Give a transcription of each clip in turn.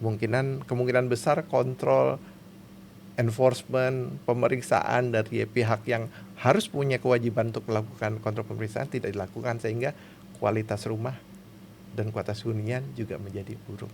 kemungkinan besar kontrol, enforcement, pemeriksaan dari pihak yang harus punya kewajiban untuk melakukan kontrol pemeriksaan tidak dilakukan, sehingga kualitas rumah dan kualitas hunian juga menjadi buruk.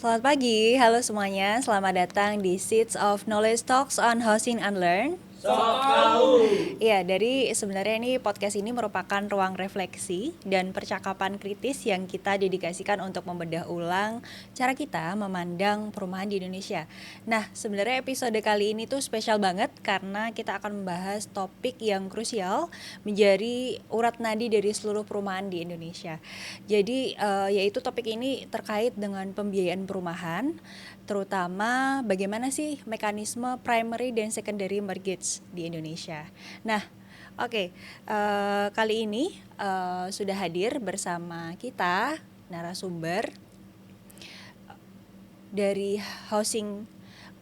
Selamat pagi, halo semuanya. Selamat datang di Seeds of Knowledge Talks on Housing and Learn. Iya, dari sebenarnya ini podcast ini merupakan ruang refleksi dan percakapan kritis yang kita dedikasikan untuk membedah ulang cara kita memandang perumahan di Indonesia. Nah, sebenarnya episode kali ini tuh spesial banget karena kita akan membahas topik yang krusial menjadi urat nadi dari seluruh perumahan di Indonesia. Jadi, yaitu topik ini terkait dengan pembiayaan perumahan, terutama bagaimana sih mekanisme primary dan secondary mortgage di Indonesia. Nah, oke, kali ini sudah hadir bersama kita narasumber dari Housing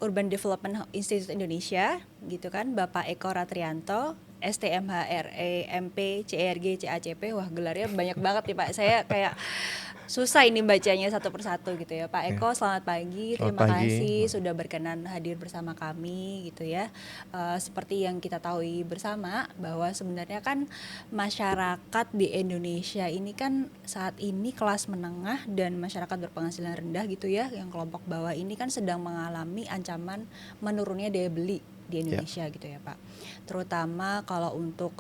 Urban Development Institute Indonesia, gitu kan, Bapak Eko Ratrianto, STMHRE MP CRG CACP. Wah, gelarnya banyak banget nih Pak. Saya kayak susah ini bacanya satu persatu gitu ya. Pak Eko, selamat pagi. Terima kasih sudah berkenan hadir bersama kami gitu ya. Seperti yang kita tahu bersama bahwa sebenarnya kan masyarakat di Indonesia ini kan saat ini kelas menengah dan masyarakat berpenghasilan rendah gitu ya, yang kelompok bawah ini kan sedang mengalami ancaman menurunnya daya beli di Indonesia gitu ya Pak. Terutama kalau untuk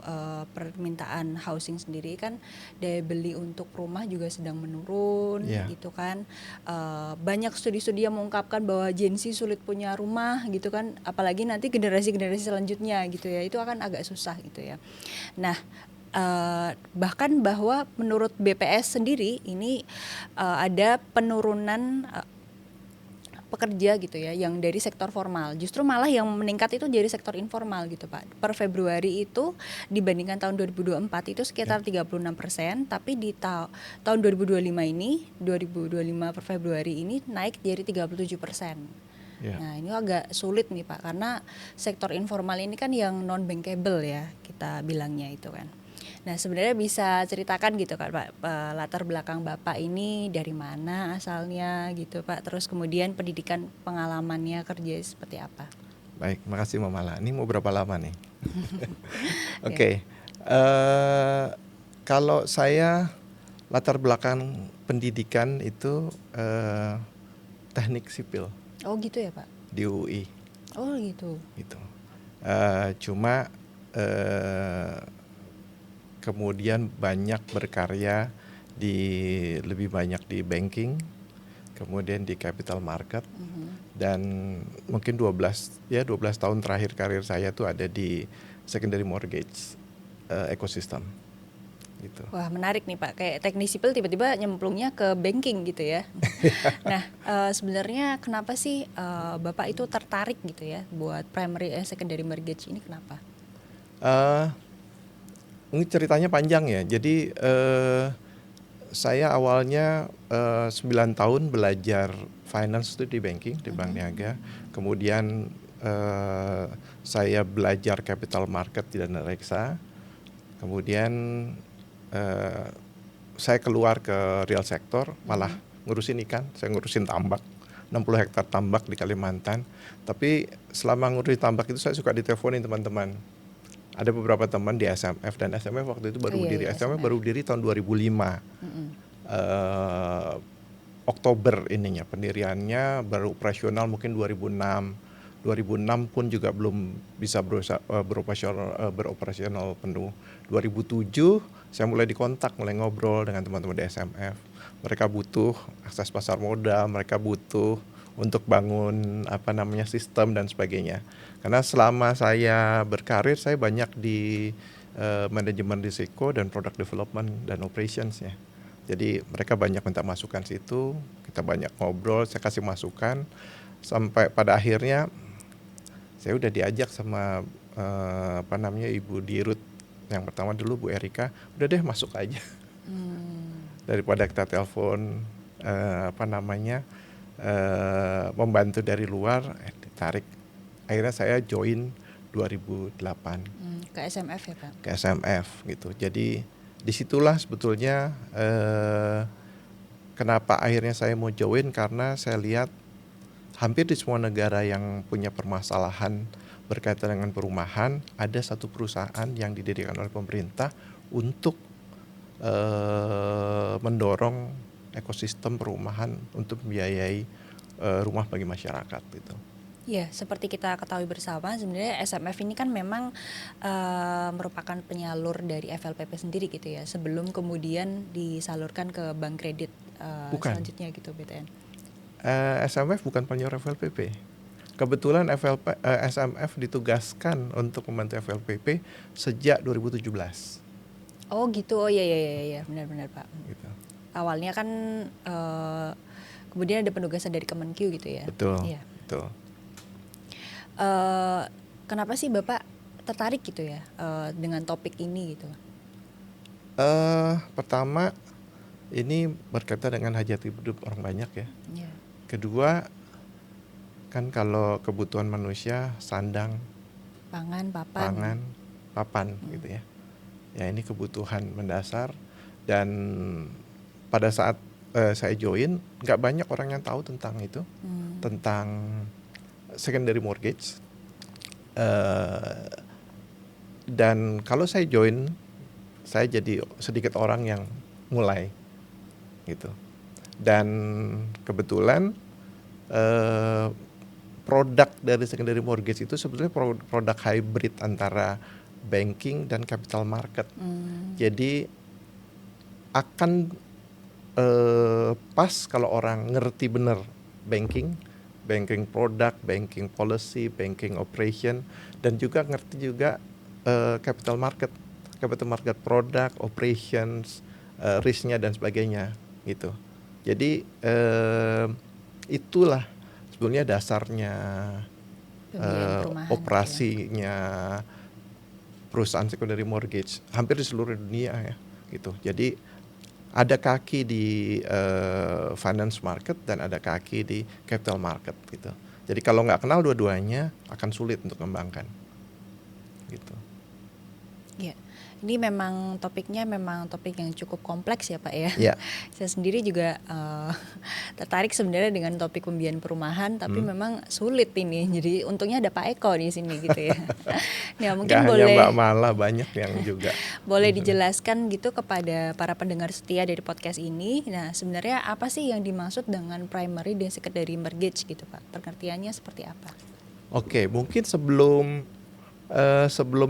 permintaan housing sendiri kan daya beli untuk rumah juga sedang menurun gitu kan. Banyak studi-studi yang mengungkapkan bahwa Gen Z sulit punya rumah gitu kan, apalagi nanti generasi-generasi selanjutnya gitu ya, itu akan agak susah gitu ya. Nah, bahkan bahwa menurut BPS sendiri ini ada penurunan pekerja gitu ya yang dari sektor formal, justru malah yang meningkat itu dari sektor informal gitu Pak. Per Februari itu dibandingkan tahun 2024 itu sekitar 36%, tapi di tahun 2025 per Februari ini naik jadi 37%. Nah, ini agak sulit nih Pak, karena sektor informal ini kan yang non bankable ya kita bilangnya itu kan. Nah, sebenarnya bisa ceritakan gitu kan Pak, latar belakang Bapak ini dari mana asalnya gitu Pak, terus kemudian pendidikan pengalamannya kerja seperti apa? Baik, makasih Mama Mala. Ini mau berapa lama nih? Oke. Kalau saya latar belakang pendidikan itu teknik sipil. Oh gitu ya Pak? Di UI. Oh gitu. Gitu. Cuma kemudian banyak berkarya lebih banyak di banking, kemudian di capital market, dan mungkin 12 tahun terakhir karir saya tuh ada di secondary mortgage ecosystem gitu. Wah, menarik nih Pak, kayak teknik sipil tiba-tiba nyemplungnya ke banking gitu ya. Nah, sebenarnya kenapa sih Bapak itu tertarik gitu ya buat primary secondary mortgage ini, kenapa? Ini ceritanya panjang ya. Jadi saya awalnya 9 tahun belajar finance itu di banking, di Bank Niaga. Kemudian saya belajar capital market di Dana Reksa. Kemudian saya keluar ke real sector, malah ngurusin ikan. Saya ngurusin tambak, 60 hektar tambak di Kalimantan. Tapi selama ngurusin tambak itu saya suka diteleponin teman-teman. Ada beberapa teman di SMF, dan SMF waktu itu baru berdiri. SMF baru berdiri tahun 2005. Oktober ininya, pendiriannya baru operasional mungkin 2006. 2006 pun juga belum bisa beroperasional penuh. 2007 saya mulai dikontak, mulai ngobrol dengan teman-teman di SMF. Mereka butuh akses pasar modal, mereka butuh untuk bangun sistem dan sebagainya. Karena selama saya berkarir saya banyak di manajemen risiko dan product development dan operations ya. Jadi mereka banyak minta masukan situ, kita banyak ngobrol, saya kasih masukan, sampai pada akhirnya saya udah diajak sama Ibu Dirut yang pertama dulu Bu Erika, udah deh masuk aja Hmm. daripada kita telepon membantu dari luar, ditarik. Akhirnya saya join 2008 Ke SMF ya Pak? ke SMF gitu. Jadi disitulah sebetulnya kenapa akhirnya saya mau join, karena saya lihat hampir di semua negara yang punya permasalahan berkaitan dengan perumahan, ada satu perusahaan yang didirikan oleh pemerintah untuk mendorong ekosistem perumahan untuk membiayai rumah bagi masyarakat gitu. Ya, seperti kita ketahui bersama, sebenarnya SMF ini kan memang merupakan penyalur dari FLPP sendiri gitu ya, sebelum kemudian disalurkan ke bank kredit Bukan. selanjutnya gitu BTN. SMF bukan penyalur FLPP. Kebetulan SMF ditugaskan untuk membantu FLPP sejak 2017. Oh gitu, oh iya, benar-benar Pak. Gitu. Awalnya kan kemudian ada penugasan dari Kemenkyu gitu ya. Betul. Iya. Betul. Kenapa sih Bapak tertarik gitu ya dengan topik ini gitu? Pertama, ini berkaitan dengan hajat hidup orang banyak ya. Iya. Kedua, kan kalau kebutuhan manusia sandang, Pangan, papan. pangan, papan gitu ya. Ya ini kebutuhan mendasar, dan pada saat saya join, nggak banyak orang yang tahu tentang itu, tentang secondary mortgage. Dan kalau saya join, saya jadi sedikit orang yang mulai gitu. Dan kebetulan produk dari secondary mortgage itu sebetulnya produk hybrid antara banking dan capital market. Jadi akan pas kalau orang ngerti benar banking product, banking policy, banking operation, dan juga ngerti juga capital market product, operations, risknya dan sebagainya gitu. Jadi itulah sebetulnya dasarnya operasinya perusahaan secondary mortgage hampir di seluruh dunia ya gitu. Jadi ada kaki di finance market dan ada kaki di capital market gitu. Jadi kalau nggak kenal dua-duanya akan sulit untuk mengembangkan gitu. Ya, ini memang topiknya memang topik yang cukup kompleks ya Pak ya. Ya. Saya sendiri juga tertarik sebenarnya dengan topik pembiayaan perumahan, tapi memang sulit ini. Jadi untungnya ada Pak Eko di sini gitu ya. Nah mungkin Nggak boleh hanya Mbak Mala, banyak yang juga. boleh dijelaskan gitu kepada para pendengar setia dari podcast ini. Nah sebenarnya apa sih yang dimaksud dengan primary dan secondary mortgage gitu Pak? Pengertiannya seperti apa? Oke, mungkin sebelum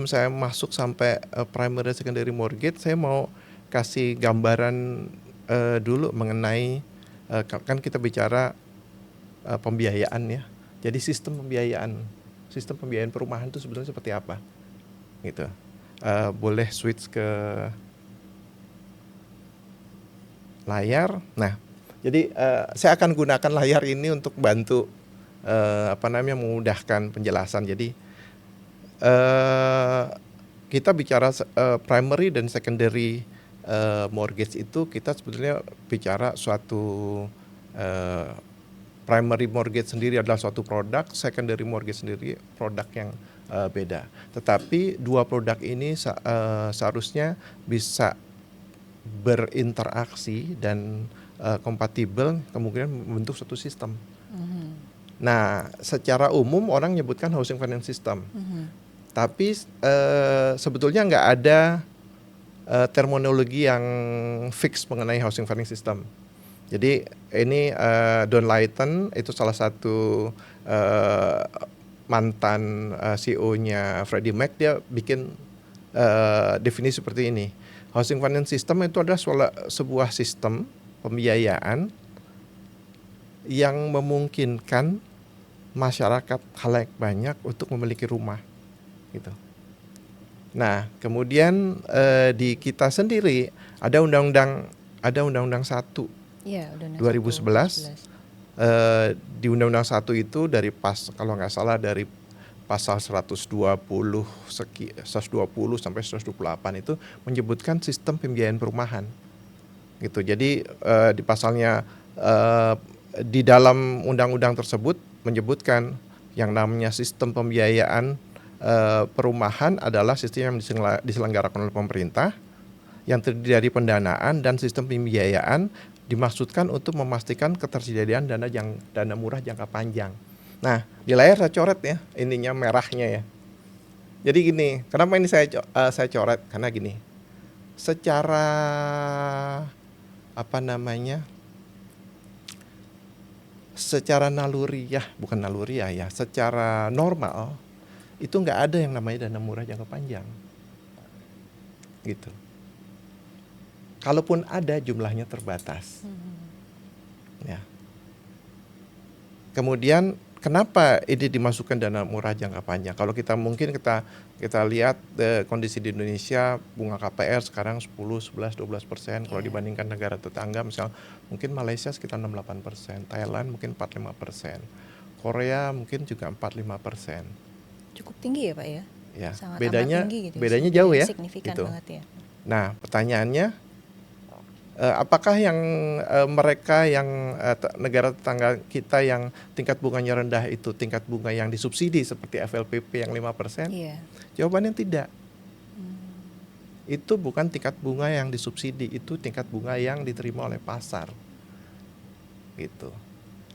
saya masuk sampai primary secondary mortgage, saya mau kasih gambaran dulu mengenai kan kita bicara pembiayaan ya. Jadi sistem pembiayaan perumahan itu sebenarnya seperti apa gitu. Boleh switch ke layar. Nah, jadi saya akan gunakan layar ini untuk bantu memudahkan penjelasan. Jadi kita bicara primary dan secondary mortgage itu, kita sebetulnya bicara suatu primary mortgage sendiri adalah suatu produk, secondary mortgage sendiri produk yang beda. Tetapi dua produk ini seharusnya bisa berinteraksi dan kompatibel, kemungkinan membentuk suatu sistem. Nah, secara umum orang menyebutkan housing finance system. Tapi sebetulnya nggak ada terminologi yang fix mengenai housing finance system. Jadi ini Don Layton itu salah satu mantan CEO-nya Freddie Mac, dia bikin definisi seperti ini. Housing finance system itu adalah sebuah sistem pembiayaan yang memungkinkan masyarakat khalayak banyak untuk memiliki rumah gitu. Nah, kemudian di kita sendiri ada undang-undang 1 ya, 2011. Di undang-undang 1 itu dari kalau nggak salah dari pasal 120 sampai 128 itu menyebutkan sistem pembiayaan perumahan gitu. Jadi di pasalnya di dalam undang-undang tersebut menyebutkan yang namanya sistem pembiayaan perumahan adalah sistem yang diselenggarakan oleh pemerintah yang terdiri dari pendanaan dan sistem pembiayaan dimaksudkan untuk memastikan ketersediaan dana murah jangka panjang. Nah, di layar saya coret ya, ininya merahnya ya. Jadi gini, kenapa ini saya coret? Karena gini, secara apa namanya? Secara naluriah, bukan naluriah ya, secara normal itu nggak ada yang namanya dana murah jangka panjang, gitu. Kalaupun ada jumlahnya terbatas. Ya. Kemudian kenapa ini dimasukkan dana murah jangka panjang? Kalau kita lihat kondisi di Indonesia, bunga KPR sekarang 10, 11, 12%. Kalau dibandingkan negara tetangga, misal mungkin Malaysia sekitar 6-8%, Thailand mungkin 4-5%, Korea mungkin juga 4-5%. Cukup tinggi ya Pak ya? Ya, Sangat bedanya amat tinggi gitu. bedanya jauh ya. Signifikan Gitu. banget ya. Nah, pertanyaannya, apakah yang mereka yang negara tetangga kita yang tingkat bunganya rendah itu tingkat bunga yang disubsidi seperti FLPP yang 5%? Iya. Jawabannya tidak. Itu bukan tingkat bunga yang disubsidi, itu tingkat bunga yang diterima oleh pasar. Gitu.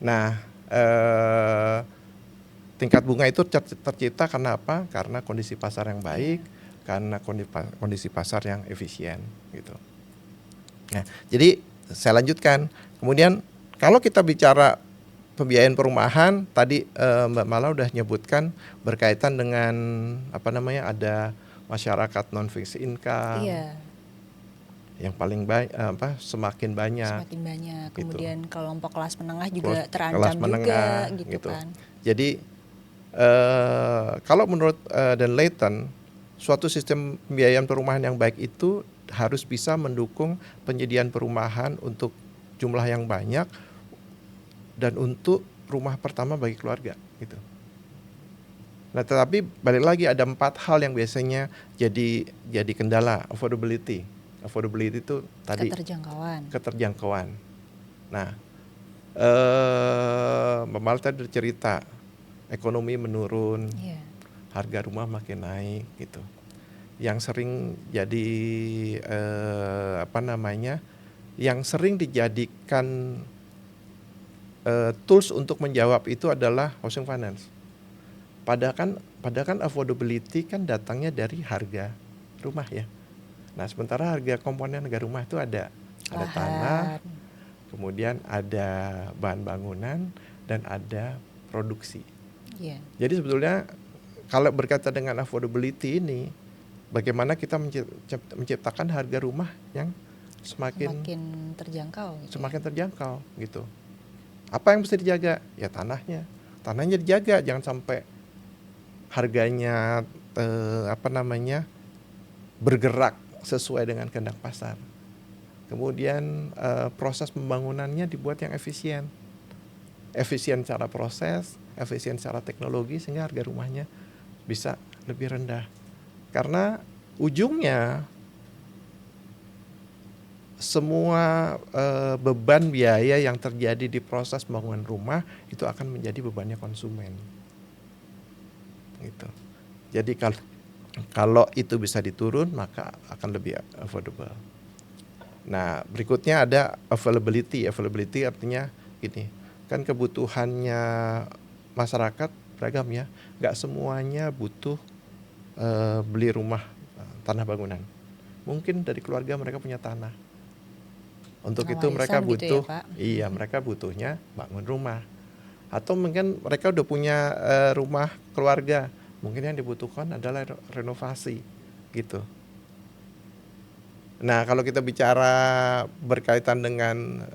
Nah, tingkat bunga itu tercipta karena apa? Karena kondisi pasar yang baik, karena kondisi pasar yang efisien gitu. Nah, jadi saya lanjutkan. Kemudian kalau kita bicara pembiayaan perumahan, tadi Mbak Mala udah nyebutkan berkaitan dengan apa namanya, ada masyarakat non fixed income. Iya. Yang paling semakin banyak. Semakin banyak. Gitu. Kemudian kelompok kelas menengah juga terancam kelas menengah, juga gitu kan. Jadi kalau menurut Dan Layton, suatu sistem pembiayaan perumahan yang baik itu harus bisa mendukung penyediaan perumahan untuk jumlah yang banyak dan untuk rumah pertama bagi keluarga gitu. Nah, tetapi balik lagi ada 4 hal yang biasanya jadi kendala. Affordability itu tadi keterjangkauan. Nah, Mbak Mal tadi cerita ekonomi menurun, harga rumah makin naik gitu. Yang sering jadi yang sering dijadikan tools untuk menjawab itu adalah housing finance. Padahal kan affordability kan datangnya dari harga rumah ya. Nah, sementara harga komponen harga rumah itu ada tanah, kemudian ada bahan bangunan dan ada produksi. Jadi sebetulnya kalau berkaitan dengan affordability ini, bagaimana kita menciptakan harga rumah yang semakin terjangkau gitu. Semakin terjangkau gitu. Apa yang mesti dijaga? Ya tanahnya dijaga, jangan sampai harganya bergerak sesuai dengan kehendak pasar. Kemudian proses pembangunannya dibuat yang efisien secara proses, efisien secara teknologi, sehingga harga rumahnya bisa lebih rendah. Karena ujungnya semua beban biaya yang terjadi di proses pembangunan rumah itu akan menjadi bebannya konsumen. Gitu. Jadi kalau itu bisa diturun, maka akan lebih affordable. Nah, berikutnya ada availability. Availability artinya gini, kan kebutuhannya masyarakat beragam ya. Nggak semuanya butuh beli rumah tanah bangunan. Mungkin dari keluarga mereka punya tanah. Untuk itu mereka butuh, gitu ya, Pak? Mereka butuhnya bangun rumah. Atau mungkin mereka udah punya rumah keluarga. Mungkin yang dibutuhkan adalah renovasi gitu. Nah, kalau kita bicara berkaitan dengan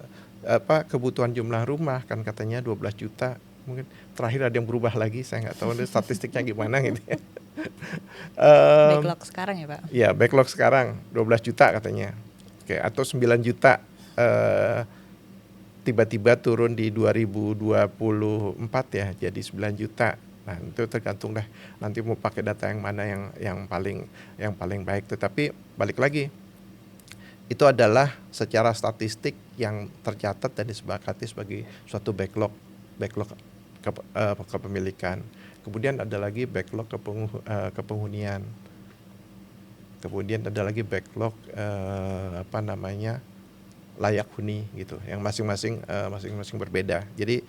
kebutuhan jumlah rumah, kan katanya 12 juta. Mungkin terakhir ada yang berubah lagi, saya nggak tahu statistiknya gimana gitu ya. Backlog sekarang ya Pak? Iya, backlog sekarang 12 juta katanya. Oke, atau 9 juta tiba-tiba turun di 2024 ya, jadi 9 juta. Nah, itu tergantung deh nanti mau pakai data yang mana yang paling baik. Tetapi balik lagi, itu adalah secara statistik yang tercatat dan disepakati sebagai suatu backlog kepemilikan. Kemudian ada lagi backlog kepenghunian. Kemudian ada lagi backlog layak huni gitu, yang masing-masing berbeda. Jadi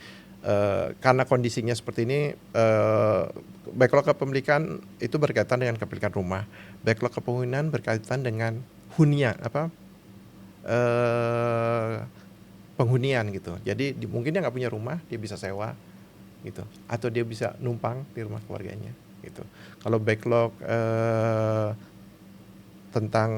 karena kondisinya seperti ini, backlog kepemilikan itu berkaitan dengan kepemilikan rumah, backlog kepenghunian berkaitan dengan penghunian gitu. Jadi mungkin dia nggak punya rumah, dia bisa sewa gitu, atau dia bisa numpang di rumah keluarganya gitu. Kalau backlog tentang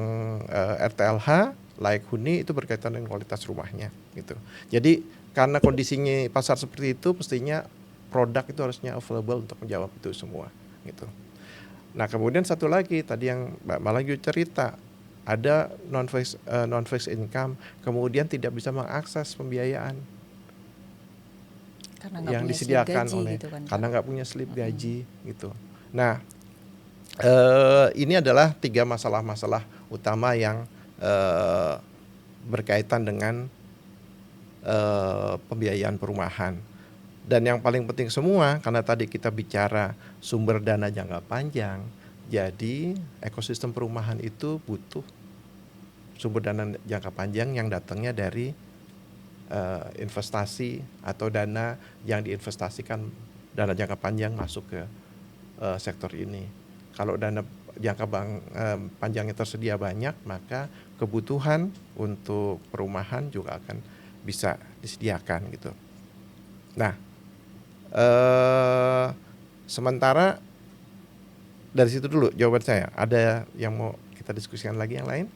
RTLH layak huni itu berkaitan dengan kualitas rumahnya gitu. Jadi karena kondisinya pasar seperti itu, mestinya produk itu harusnya available untuk menjawab itu semua gitu. Nah, kemudian satu lagi tadi yang Mbak Malagio cerita, ada non-fixed income, kemudian tidak bisa mengakses pembiayaan Karena nggak yang punya slip disediakan gaji oleh, gitu kan, Pak. karena nggak punya slip gaji gitu. Nah, ini adalah 3 masalah-masalah utama yang berkaitan dengan pembiayaan perumahan. Dan yang paling penting semua, karena tadi kita bicara sumber dana jangka panjang, jadi ekosistem perumahan itu butuh sumber dana jangka panjang yang datangnya dari investasi atau dana yang diinvestasikan, dana jangka panjang masuk ke sektor ini. Kalau dana jangka panjangnya tersedia banyak, maka kebutuhan untuk perumahan juga akan bisa disediakan gitu. Nah, sementara dari situ dulu jawaban saya. Ada yang mau kita diskusikan lagi yang lain?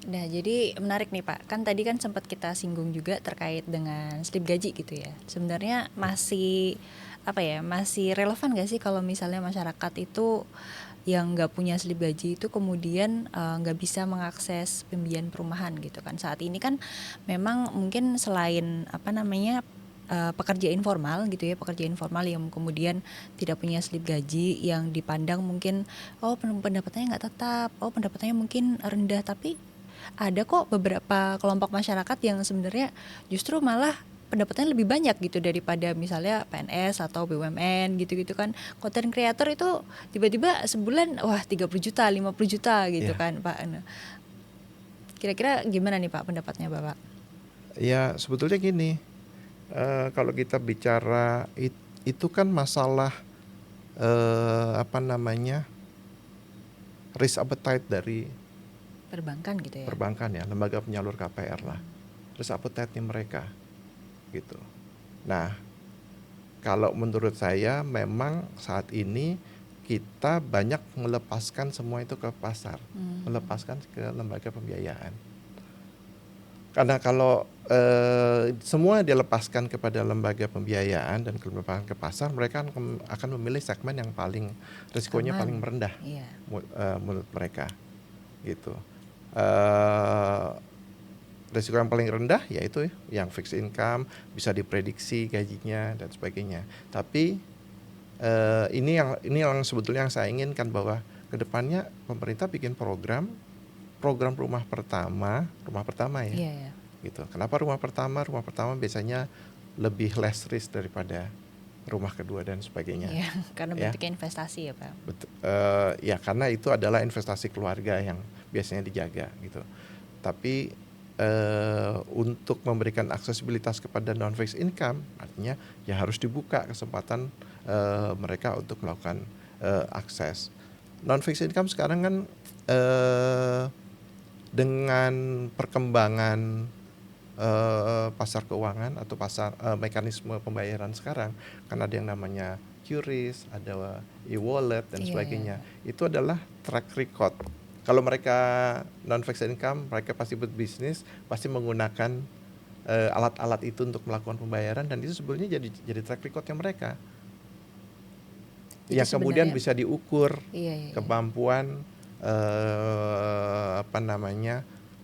Nah, jadi menarik nih Pak. Kan tadi kan sempat kita singgung juga terkait dengan slip gaji gitu ya. Sebenarnya masih masih relevan gak sih kalau misalnya masyarakat itu yang nggak punya slip gaji itu kemudian nggak bisa mengakses pembiayaan perumahan gitu kan. Saat ini kan memang mungkin selain pekerja informal gitu ya, pekerja informal yang kemudian tidak punya slip gaji, yang dipandang mungkin pendapatannya nggak tetap, pendapatannya mungkin rendah, tapi ada kok beberapa kelompok masyarakat yang sebenarnya justru malah pendapatannya lebih banyak gitu daripada misalnya PNS atau BUMN gitu-gitu kan. Content creator itu tiba-tiba sebulan 30 juta, 50 juta gitu kan Pak. Nah, kira-kira gimana nih Pak pendapatnya Bapak? Ya sebetulnya gini, kalau kita bicara itu kan masalah risk appetite dari Perbankan gitu ya. perbankan ya, lembaga penyalur KPR lah, risk appetite-nya mereka gitu. Nah, kalau menurut saya memang saat ini kita banyak melepaskan semua itu ke pasar, melepaskan ke lembaga pembiayaan. Karena kalau semua dilepaskan kepada lembaga pembiayaan dan dilepaskan ke pasar, mereka akan memilih segmen yang paling risikonya paling rendah, Iya. menurut mereka, gitu. Risiko yang paling rendah yaitu yang fixed income, bisa diprediksi gajinya dan sebagainya. Tapi ini yang sebetulnya yang saya inginkan, bahwa kedepannya pemerintah bikin program rumah pertama ya. Iya, ya. Gitu. Kenapa rumah pertama? Rumah pertama biasanya lebih less risk daripada rumah kedua dan sebagainya. Iya, karena bentuknya investasi ya Pak. Ya karena itu adalah investasi keluarga yang biasanya dijaga gitu. Tapi untuk memberikan aksesibilitas kepada non fixed income, artinya ya harus dibuka kesempatan mereka untuk melakukan akses. Non fixed income sekarang kan dengan perkembangan pasar keuangan atau mekanisme pembayaran sekarang, kan ada yang namanya QRIS, ada e-wallet dan sebagainya. Itu adalah track record. Kalau mereka non fixed income, mereka pasti berbisnis, pasti menggunakan alat-alat itu untuk melakukan pembayaran, dan itu sebetulnya jadi track recordnya mereka. Yang kemudian bisa diukur kemampuan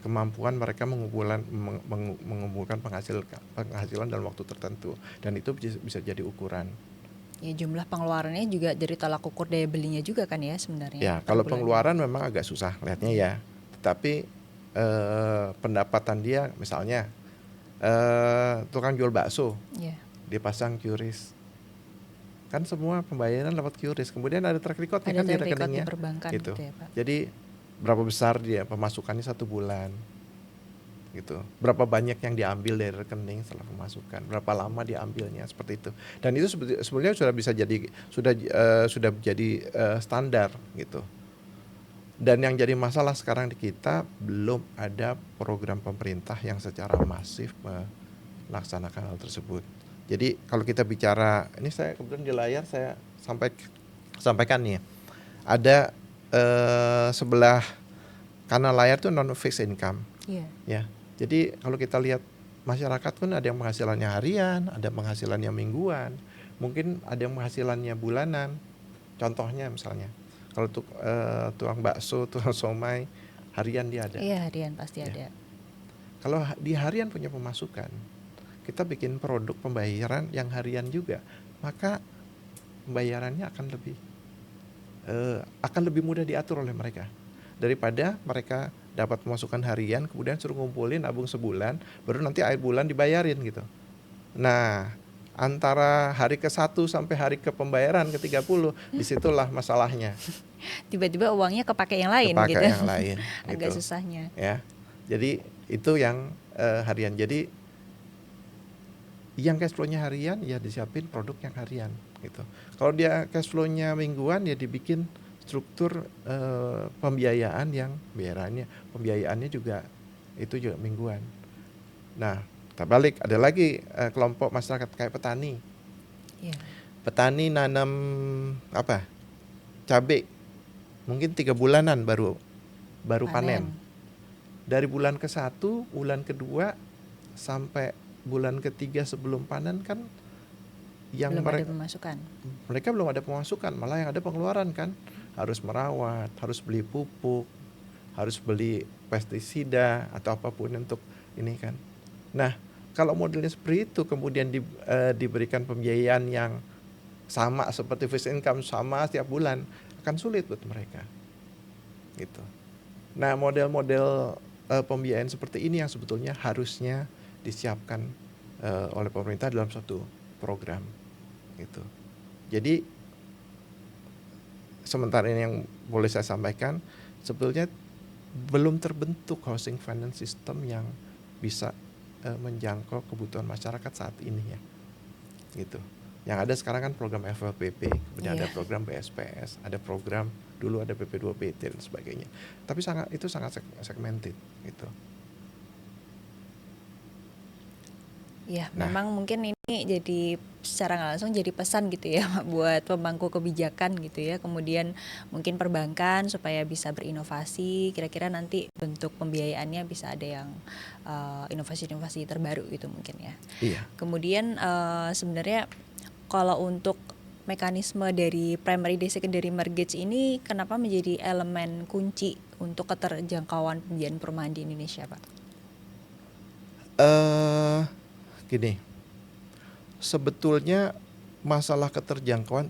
kemampuan mereka mengumpulkan penghasilan dalam waktu tertentu, dan itu bisa jadi ukuran Ya jumlah pengeluarannya juga dari tolak ukur daya belinya juga kan ya sebenarnya Ya, per kalau bulannya. pengeluaran memang agak susah lihatnya ya. Tetapi pendapatan dia misalnya tukang jual bakso, Ya, dia pasang QRIS. Kan semua pembayaran lewat QRIS. Kemudian ada track recordnya ada kan di track record di rekeningnya. perbankan Gitu. gitu ya Pak. Jadi berapa besar dia pemasukannya 1 bulan. Gitu. Berapa banyak yang diambil dari rekening setelah pemasukan, berapa lama diambilnya seperti itu. Dan itu sebenarnya sudah bisa jadi sudah jadi standar gitu. Dan yang jadi masalah sekarang di kita belum ada program pemerintah yang secara masif melaksanakan hal tersebut. Jadi kalau kita bicara, ini saya kebetulan di layar saya sampaikan nih, ada sebelah kanan layar tuh non fixed income, Iya. ya. Jadi kalau kita lihat masyarakat pun ada yang penghasilannya harian, ada penghasilannya mingguan, mungkin ada yang penghasilannya bulanan. Contohnya misalnya, kalau tukang bakso, tukang somai, harian dia ada. Iya harian pasti Ya. ada. Kalau di harian punya pemasukan, kita bikin produk pembayaran yang harian juga, maka pembayarannya akan lebih mudah diatur oleh mereka daripada mereka dapat pemasukan harian kemudian suruh ngumpulin nabung sebulan baru nanti akhir bulan dibayarin gitu. Nah, antara hari ke-1 sampai hari ke pembayaran ke-30, disitulah masalahnya. Tiba-tiba uangnya kepake yang lain Kepakai gitu. yang lain Agak gitu. susahnya. Ya. Jadi itu yang harian. Jadi yang cash flow-nya harian ya disiapin produk yang harian gitu. Kalau dia cash flow-nya mingguan ya dibikin struktur pembiayaan yang pembiayaannya juga itu juga mingguan. Nah, terbalik ada lagi kelompok masyarakat kayak petani. Iya. Petani nanam apa? Cabai. Mungkin 3 bulanan baru panen. Dari bulan ke-1, bulan ke-2 sampai bulan ke-3 sebelum panen kan yang Belum ada pemasukan. mereka belum ada pemasukan, malah yang ada pengeluaran kan. Harus merawat, harus beli pupuk, harus beli pestisida atau apapun untuk ini kan. Nah, kalau modelnya seperti itu kemudian diberikan pembiayaan yang sama seperti fixed income sama setiap bulan, akan sulit buat mereka. Gitu. Nah, model-model pembiayaan seperti ini yang sebetulnya harusnya disiapkan oleh pemerintah dalam suatu program gitu. Jadi sementara ini yang boleh saya sampaikan, sebetulnya belum terbentuk housing finance system yang bisa menjangkau kebutuhan masyarakat saat ini ya. Gitu. Yang ada sekarang kan program FLPP, kemudian ada program BSPS, ada program dulu ada PP2PT dan sebagainya. Tapi itu sangat segmented gitu. Ya, memang mungkin ini jadi secara nggak langsung jadi pesan gitu ya buat pemangku kebijakan gitu ya. Kemudian mungkin perbankan supaya bisa berinovasi. Kira-kira nanti bentuk pembiayaannya bisa ada yang inovasi-inovasi terbaru gitu mungkin ya. Iya. Kemudian sebenarnya kalau untuk mekanisme dari primary dan secondary mortgage ini kenapa menjadi elemen kunci untuk keterjangkauan pembiayaan perumahan di Indonesia, Pak? Gini, sebetulnya masalah keterjangkauan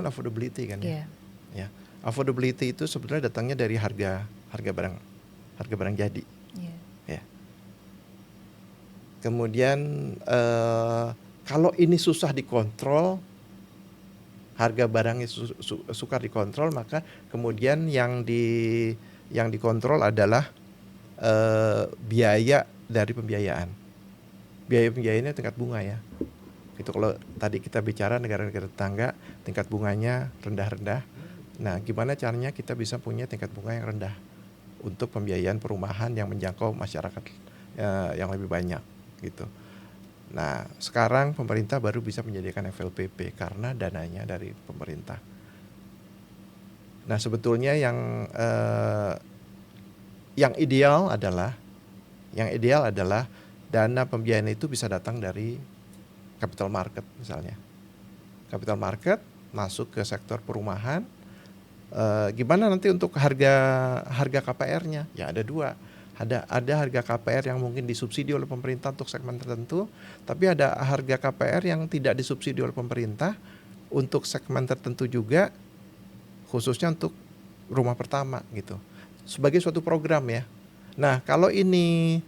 affordability kan ya. Ya, affordability itu sebetulnya datangnya dari harga barang jadi. Ya. Kemudian kalau ini susah dikontrol, harga barangnya sukar dikontrol, maka kemudian yang dikontrol adalah biaya dari pembiayaan. Biaya pembiayaannya tingkat bunga ya. Itu kalau tadi kita bicara negara-negara tetangga tingkat bunganya rendah-rendah. Nah, gimana caranya kita bisa punya tingkat bunga yang rendah untuk pembiayaan perumahan yang menjangkau masyarakat yang lebih banyak gitu. Nah, sekarang pemerintah baru bisa menyediakan FLPP karena dananya dari pemerintah. Nah, sebetulnya yang ideal adalah dana pembiayaan itu bisa datang dari capital market misalnya. Capital market masuk ke sektor perumahan. Gimana nanti untuk harga KPR-nya? Ya ada dua. Ada harga KPR yang mungkin disubsidi oleh pemerintah untuk segmen tertentu, tapi ada harga KPR yang tidak disubsidi oleh pemerintah untuk segmen tertentu juga, khususnya untuk rumah pertama gitu. Sebagai suatu program ya. Nah, kalau ini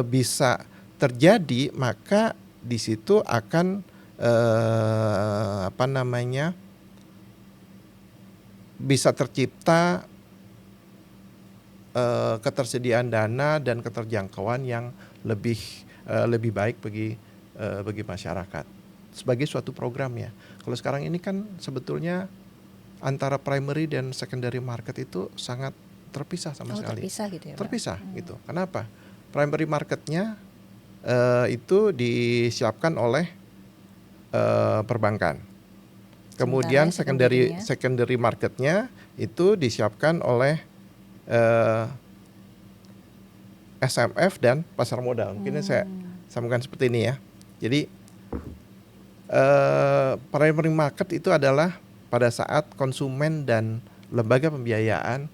bisa terjadi, maka di situ akan apa namanya? Bisa tercipta ketersediaan dana dan keterjangkauan yang lebih baik bagi masyarakat sebagai suatu program ya. Kalau sekarang ini kan sebetulnya antara primary dan secondary market itu sangat terpisah sama sekali. Terpisah gitu ya, Pak? Terpisah gitu. Kenapa? Primary marketnya itu disiapkan oleh perbankan. Kemudian secondary marketnya itu disiapkan oleh SMF dan pasar modal. Mungkin saya sambungkan seperti ini ya. Jadi primary market itu adalah pada saat konsumen dan lembaga pembiayaan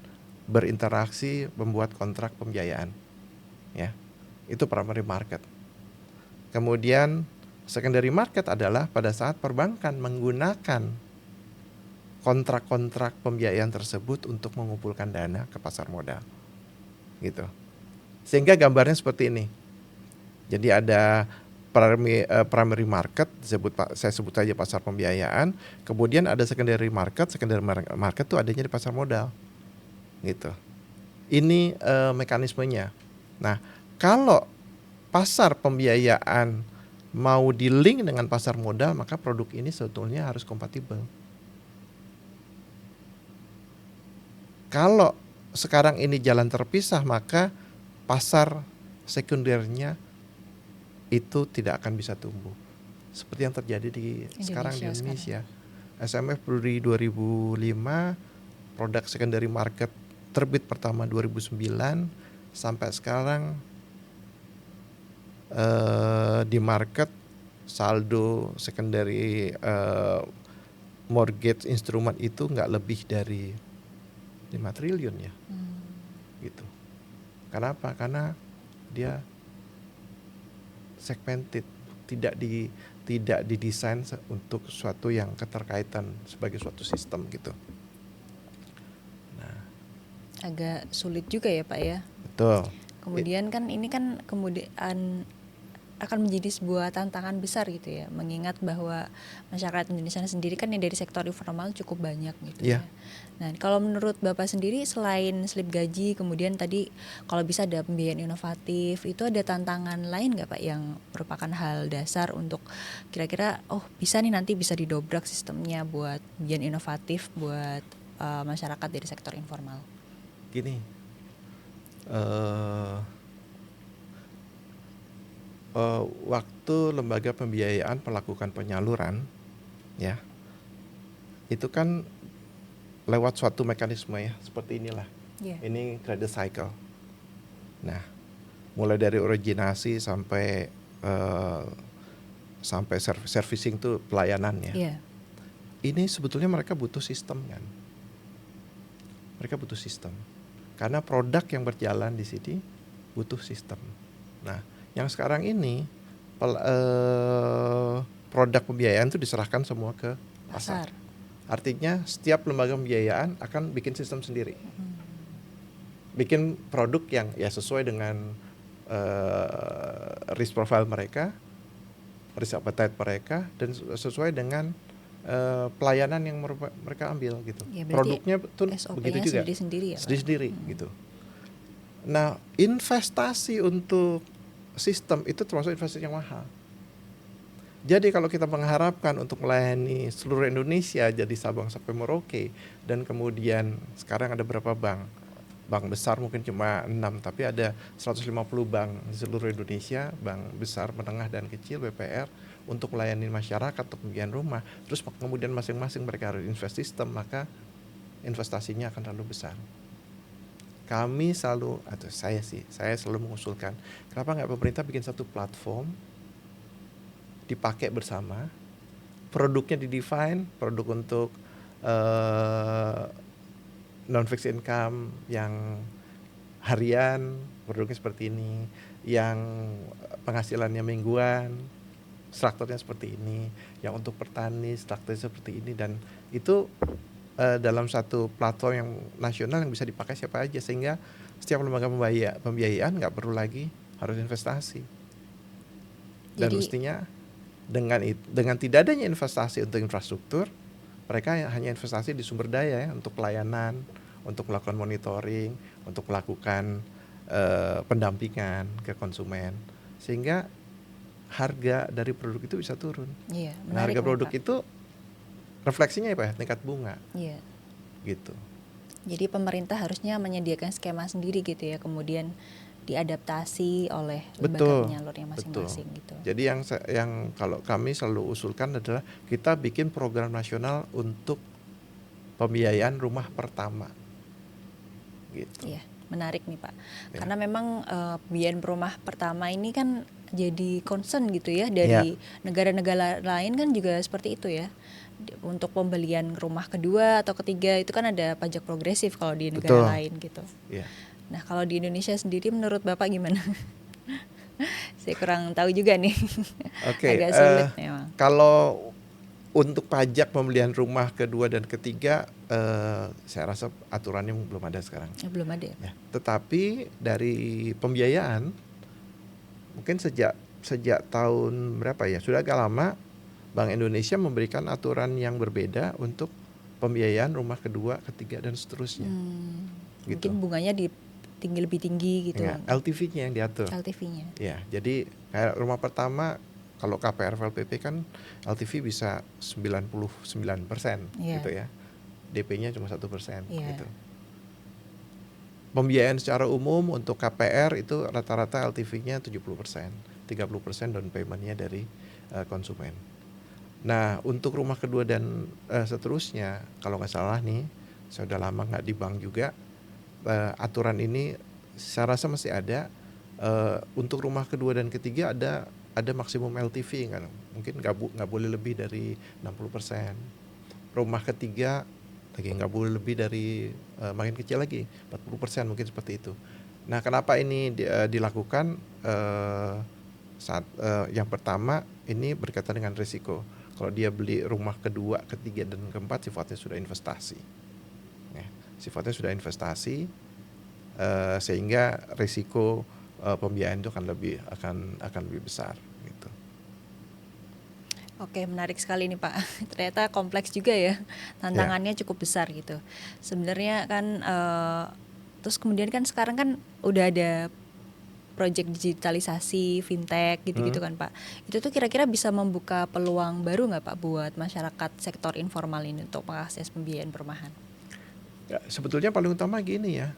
berinteraksi membuat kontrak pembiayaan. Ya. Itu primary market. Kemudian secondary market adalah pada saat perbankan menggunakan kontrak-kontrak pembiayaan tersebut untuk mengumpulkan dana ke pasar modal. Gitu. Sehingga gambarnya seperti ini. Jadi ada primary market, saya sebut saja pasar pembiayaan, kemudian ada secondary market itu adanya di pasar modal. Gitu. Ini mekanismenya. Nah, kalau pasar pembiayaan mau di-link dengan pasar modal, maka produk ini sebetulnya harus kompatibel. Kalau sekarang ini jalan terpisah, maka pasar sekundernya itu tidak akan bisa tumbuh. Seperti yang terjadi sekarang di Indonesia. SMF berdiri 2005, produk secondary market terbit pertama 2009, sampai sekarang di market saldo secondary mortgage instrument itu nggak lebih dari 5 triliun ya. Gitu. Kenapa? Karena dia segmented, tidak didesain untuk suatu yang keterkaitan sebagai suatu sistem gitu. Nah, agak sulit juga ya, Pak ya. Betul. Kemudian kan ini kan kemudian akan menjadi sebuah tantangan besar gitu ya, mengingat bahwa masyarakat Indonesia sendiri kan yang dari sektor informal cukup banyak gitu ya. Nah, kalau menurut Bapak sendiri selain slip gaji, kemudian tadi kalau bisa ada pembiayaan inovatif, itu ada tantangan lain nggak Pak yang merupakan hal dasar untuk kira-kira bisa nih nanti bisa didobrak sistemnya buat pembiayaan inovatif buat masyarakat dari sektor informal? Gini, waktu lembaga pembiayaan melakukan penyaluran, ya, itu kan lewat suatu mekanisme ya, seperti inilah. Ini credit cycle. Nah, mulai dari originasi sampai servicing tuh pelayanannya. Ini sebetulnya mereka butuh sistem kan. Mereka butuh sistem. Karena produk yang berjalan di sini butuh sistem. Nah, yang sekarang ini produk pembiayaan itu diserahkan semua ke pasar. Artinya setiap lembaga pembiayaan akan bikin sistem sendiri. Bikin produk yang ya sesuai dengan risk profile mereka, risk appetite mereka, dan sesuai dengan pelayanan yang mereka ambil gitu. Ya, produknya tuh begitu juga. Sendiri-sendiri gitu. Nah, investasi untuk sistem itu termasuk investasi yang mahal. Jadi kalau kita mengharapkan untuk melayani seluruh Indonesia jadi Sabang sampai Merauke, dan kemudian sekarang ada berapa bank besar mungkin cuma 6, tapi ada 150 bank di seluruh Indonesia, bank besar, menengah dan kecil, BPR, untuk melayani masyarakat untuk pembiayaan rumah. Terus kemudian masing-masing mereka harus invest sistem, maka investasinya akan terlalu besar. Kami selalu, atau saya selalu mengusulkan, kenapa nggak pemerintah bikin satu platform, dipakai bersama, produknya didefine, produk untuk non-fixed income yang harian produknya seperti ini, yang penghasilannya mingguan strukturnya seperti ini, yang untuk petani strukturnya seperti ini, dan itu dalam satu platform yang nasional yang bisa dipakai siapa aja, sehingga setiap lembaga pembiayaan nggak perlu lagi harus investasi. Dan Jadi mestinya dengan tidak adanya investasi untuk infrastruktur, mereka hanya investasi di sumber daya ya, untuk pelayanan, untuk melakukan monitoring, untuk melakukan pendampingan ke konsumen, sehingga harga dari produk itu bisa turun. iya, Nah, menarik harga nih produk Pak. itu refleksinya apa ya? Tingkat bunga Iya. gitu. Jadi pemerintah harusnya menyediakan skema sendiri gitu ya, kemudian diadaptasi oleh lembaga Betul, penyalurnya betul. masing-masing gitu. Jadi yang kalau kami selalu usulkan adalah kita bikin program nasional untuk pembiayaan rumah pertama gitu. Iya, menarik nih Pak. Ya. Karena memang pembiayaan rumah pertama ini kan jadi concern gitu ya, Ya. dari negara-negara lain kan juga seperti itu ya. Untuk pembelian rumah kedua atau ketiga itu kan ada pajak progresif kalau di negara Betul. lain gitu. Ya. Nah, kalau di Indonesia sendiri menurut Bapak gimana? Saya kurang tahu juga nih. Oke, Agak sulit memang. kalau untuk pajak pembelian rumah kedua dan ketiga, saya rasa aturannya belum ada sekarang. Belum ada ya, Pak? Ya. Tetapi dari pembiayaan, mungkin sejak tahun berapa ya, sudah agak lama Bank Indonesia memberikan aturan yang berbeda untuk pembiayaan rumah kedua, ketiga, dan seterusnya. Gitu. Mungkin bunganya lebih tinggi gitu. Ya, LTV-nya yang diatur. LTV-nya. Ya, jadi kayak rumah pertama kalau KPR VLPP kan LTV bisa 99% Iya. gitu ya. DP-nya cuma 1% Iya. gitu. Pembiayaan secara umum untuk KPR itu rata-rata LTV-nya 70%, 30% down payment-nya dari konsumen. Nah, untuk rumah kedua dan seterusnya, kalau nggak salah nih, saya udah lama nggak di bank juga, aturan ini saya rasa masih ada. Untuk rumah kedua dan ketiga ada maksimum LTV kan, mungkin nggak boleh lebih dari 60%. Rumah ketiga lagi nggak boleh lebih dari makin kecil lagi 40%, mungkin seperti itu. Nah, kenapa ini dilakukan? Yang pertama ini berkaitan dengan risiko. Kalau dia beli rumah kedua, ketiga, dan keempat sifatnya sudah investasi. Ya, sifatnya sudah investasi, sehingga risiko pembiayaan itu akan lebih besar gitu. Oke, menarik sekali nih Pak. Ternyata kompleks juga ya, tantangannya cukup besar gitu. Sebenarnya kan terus kemudian kan sekarang kan udah ada proyek digitalisasi, fintech gitu-gitu kan Pak. Itu tuh kira-kira bisa membuka peluang baru nggak Pak buat masyarakat sektor informal ini untuk mengakses pembiayaan perumahan? Ya, sebetulnya paling utama gini ya,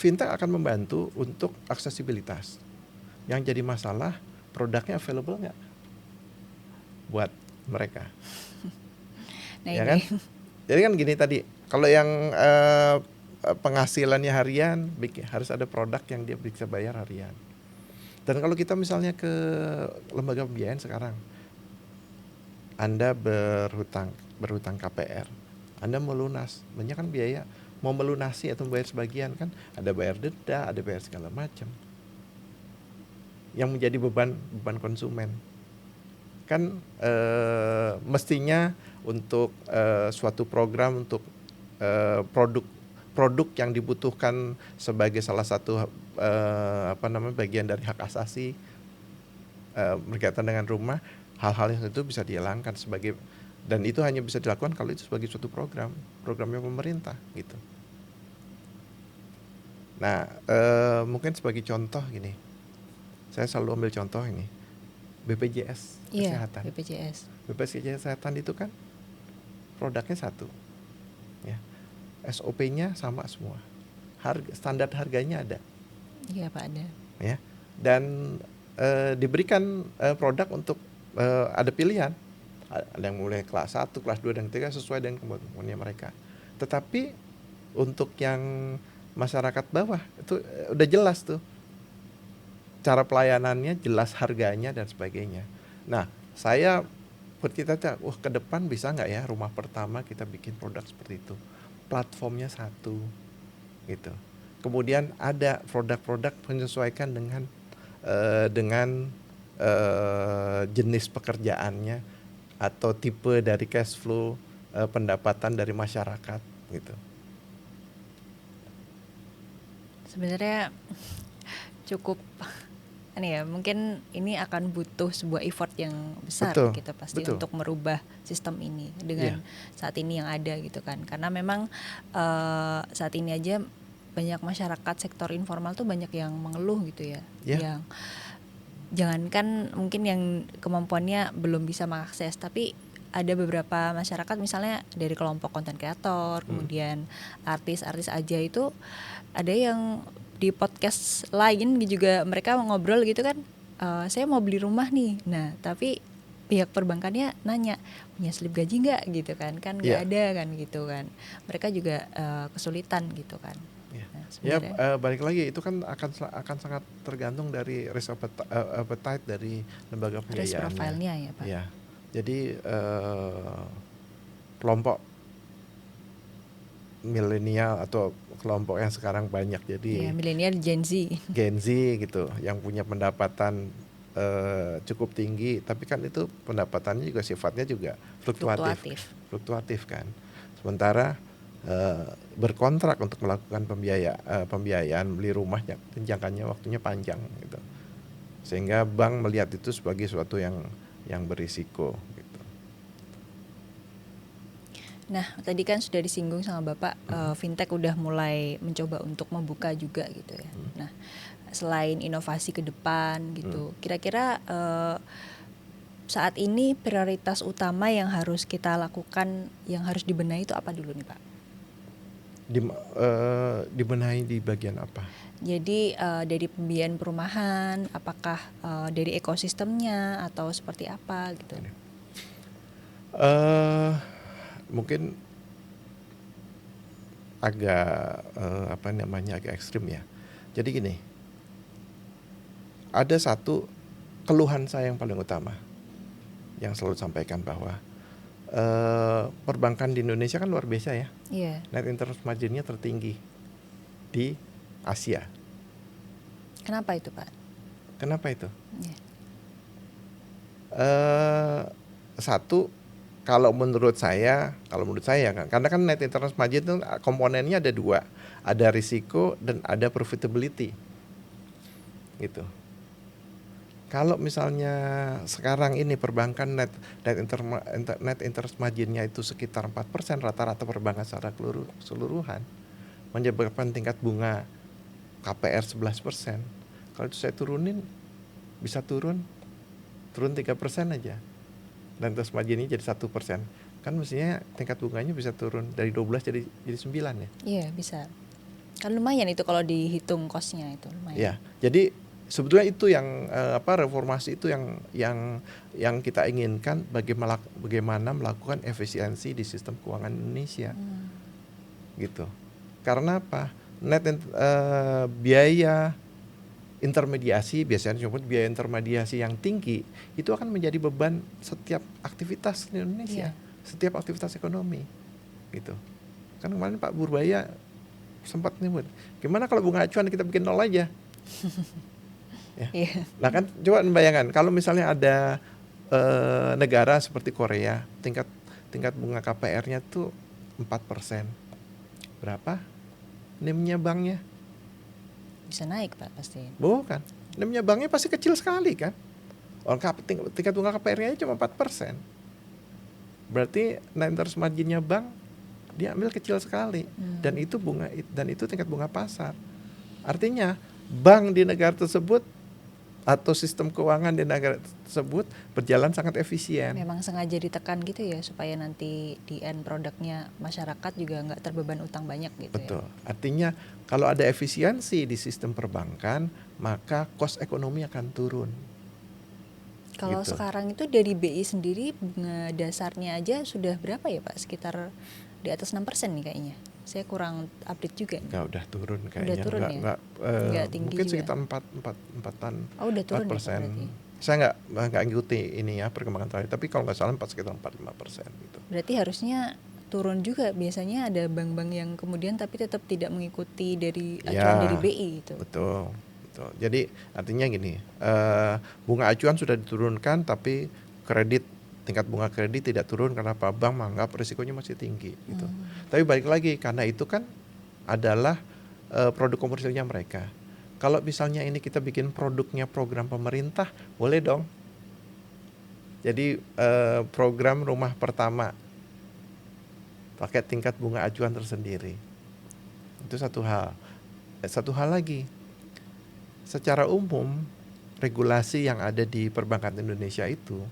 fintech akan membantu untuk aksesibilitas. Yang jadi masalah produknya available nggak buat mereka, Nah ya ini. kan? Jadi kan gini tadi, kalau yang penghasilannya harian, harus ada produk yang dia bisa bayar harian. Dan kalau kita misalnya ke lembaga pembiayaan sekarang, Anda berhutang KPR, Anda melunas, banyak kan biaya, mau melunasi atau membayar sebagian kan, ada bayar denda, ada bayar segala macam, yang menjadi beban konsumen. Kan mestinya untuk suatu program untuk produk yang dibutuhkan sebagai salah satu bagian dari hak asasi berkaitan dengan rumah, hal-hal yang itu bisa dihilangkan dan itu hanya bisa dilakukan kalau itu sebagai suatu programnya pemerintah gitu. Nah, mungkin sebagai contoh gini, saya selalu ambil contoh ini, BPJS Kesehatan. BPJS Kesehatan itu kan produknya satu, ya, SOP-nya sama semua, standar harganya ada. Iya Pak, ada. Ya, dan diberikan produk untuk ada pilihan, ada yang mulai kelas 1, kelas 2, dan 3 sesuai dengan kemampuannya mereka. Tetapi untuk yang masyarakat bawah itu udah jelas tuh cara pelayanannya, jelas harganya dan sebagainya. Nah, saya bercita-cita, ke depan bisa nggak ya rumah pertama kita bikin produk seperti itu, platformnya satu gitu. kemudian ada produk-produk menyesuaikan dengan jenis pekerjaannya atau tipe dari cash flow pendapatan dari masyarakat gitu. Sebenarnya cukup ini ya, mungkin ini akan butuh sebuah effort yang besar Betul, gitu pasti betul. untuk merubah sistem ini Iya, dengan saat ini yang ada gitu kan. Karena memang saat ini aja banyak masyarakat sektor informal tuh banyak yang mengeluh gitu ya. iya. Yang jangankan mungkin yang kemampuannya belum bisa mengakses, tapi ada beberapa masyarakat misalnya dari kelompok konten kreator, kemudian artis-artis aja itu ada yang di podcast lain juga mereka ngobrol gitu kan, saya mau beli rumah nih, nah tapi pihak perbankannya nanya punya slip gaji nggak gitu kan nggak Iya. ada kan gitu kan, mereka juga kesulitan gitu kan. Iya. Nah, Ya, sebenarnya balik lagi itu kan akan sangat tergantung dari risk appetite dari lembaga risk pembiayaannya. profile-nya ya Pak. Ya, jadi kelompok milenial atau kelompok yang sekarang banyak Ya jadi milenial Gen Z. Gen Z gitu yang punya pendapatan cukup tinggi, tapi kan itu pendapatannya juga sifatnya juga Fluktuatif. fluktuatif kan. Sementara berkontrak untuk melakukan pembiayaan beli rumah jangkanya waktunya panjang gitu. Sehingga bank melihat itu sebagai suatu yang berisiko gitu. Nah, tadi kan sudah disinggung sama Bapak, fintech udah mulai mencoba untuk membuka juga gitu ya. Nah, selain inovasi ke depan gitu, kira-kira saat ini prioritas utama yang harus kita lakukan, yang harus dibenahi itu apa dulu nih Pak? Dibenahi di bagian apa? Jadi dari pembiayaan perumahan, apakah dari ekosistemnya atau seperti apa gitu? Mungkin agak agak ekstrim ya. Jadi gini, ada satu keluhan saya yang paling utama yang selalu sampaikan bahwa perbankan di Indonesia kan luar biasa ya. Iya. Net interest marginnya tertinggi di Asia. Kenapa itu Pak? Kenapa itu? Iya. Satu, kalau menurut saya kan, karena kan net interest margin itu komponennya ada dua, ada risiko dan ada profitability, gitu. Kalau misalnya sekarang ini perbankan net interest marginnya itu sekitar 4% rata-rata perbankan secara keseluruhan, menyebabkan tingkat bunga KPR 11%. Kalau itu saya turunin, bisa turun 3% aja. Dan terus marginnya jadi 1%. Kan mestinya tingkat bunganya bisa turun dari 12 jadi 9 ya. Iya bisa. Kan lumayan itu kalau dihitung cost-nya itu lumayan. Ya, jadi sebetulnya itu yang reformasi itu yang kita inginkan, bagaimana melakukan efisiensi di sistem keuangan Indonesia. Gitu. Karena apa? Biaya intermediasi, biasanya disebut biaya intermediasi yang tinggi, itu akan menjadi beban setiap aktivitas di Indonesia, setiap aktivitas ekonomi, gitu. Kan kemarin Pak Burbaya sempat nyebut, gimana kalau bunga acuan kita bikin 0 aja? Ya. Nah kan coba bayangkan kalau misalnya ada negara seperti Korea, tingkat bunga KPR-nya tuh 4%, berapa NIM-nya banknya? Bisa naik Pak pasti. Bukan, NIM-nya banknya pasti kecil sekali kan. Orang tingkat bunga KPR-nya cuma 4%. Berarti net interest margin-nya bank dia ambil kecil sekali. Dan itu tingkat bunga pasar. Artinya bank di negara tersebut atau sistem keuangan di negara tersebut berjalan sangat efisien. Memang sengaja ditekan gitu ya supaya nanti di end produknya masyarakat juga nggak terbeban utang banyak gitu. Betul. Ya. Artinya kalau ada efisiensi di sistem perbankan, maka cost ekonomi akan turun. Kalau gitu. sekarang itu dari BI sendiri bunga dasarnya aja sudah berapa ya Pak? Sekitar di atas 6% nih kayaknya. Saya kurang update juga. Enggak, udah turun kayaknya. Udah turun nggak tinggi mungkin juga. Sekitar 4-an. Oh, udah turun 4%. Ya, berarti. Saya nggak ngikuti ini ya perkembangan terakhir, tapi kalau nggak salah sekitar 4-5% gitu. Berarti harusnya turun juga. Biasanya ada bank-bank yang kemudian tapi tetap tidak mengikuti dari acuan dari Ya, BI gitu. betul, betul. Jadi artinya gini, bunga acuan sudah diturunkan, tapi tingkat bunga kredit tidak turun karena apa? Bank menganggap risikonya masih tinggi gitu. Tapi balik lagi, karena itu kan adalah produk komersilnya mereka. Kalau misalnya ini kita bikin produknya program pemerintah, boleh dong. Jadi program rumah pertama pakai tingkat bunga acuan tersendiri. Itu satu hal. Satu hal lagi, secara umum regulasi yang ada di perbankan Indonesia itu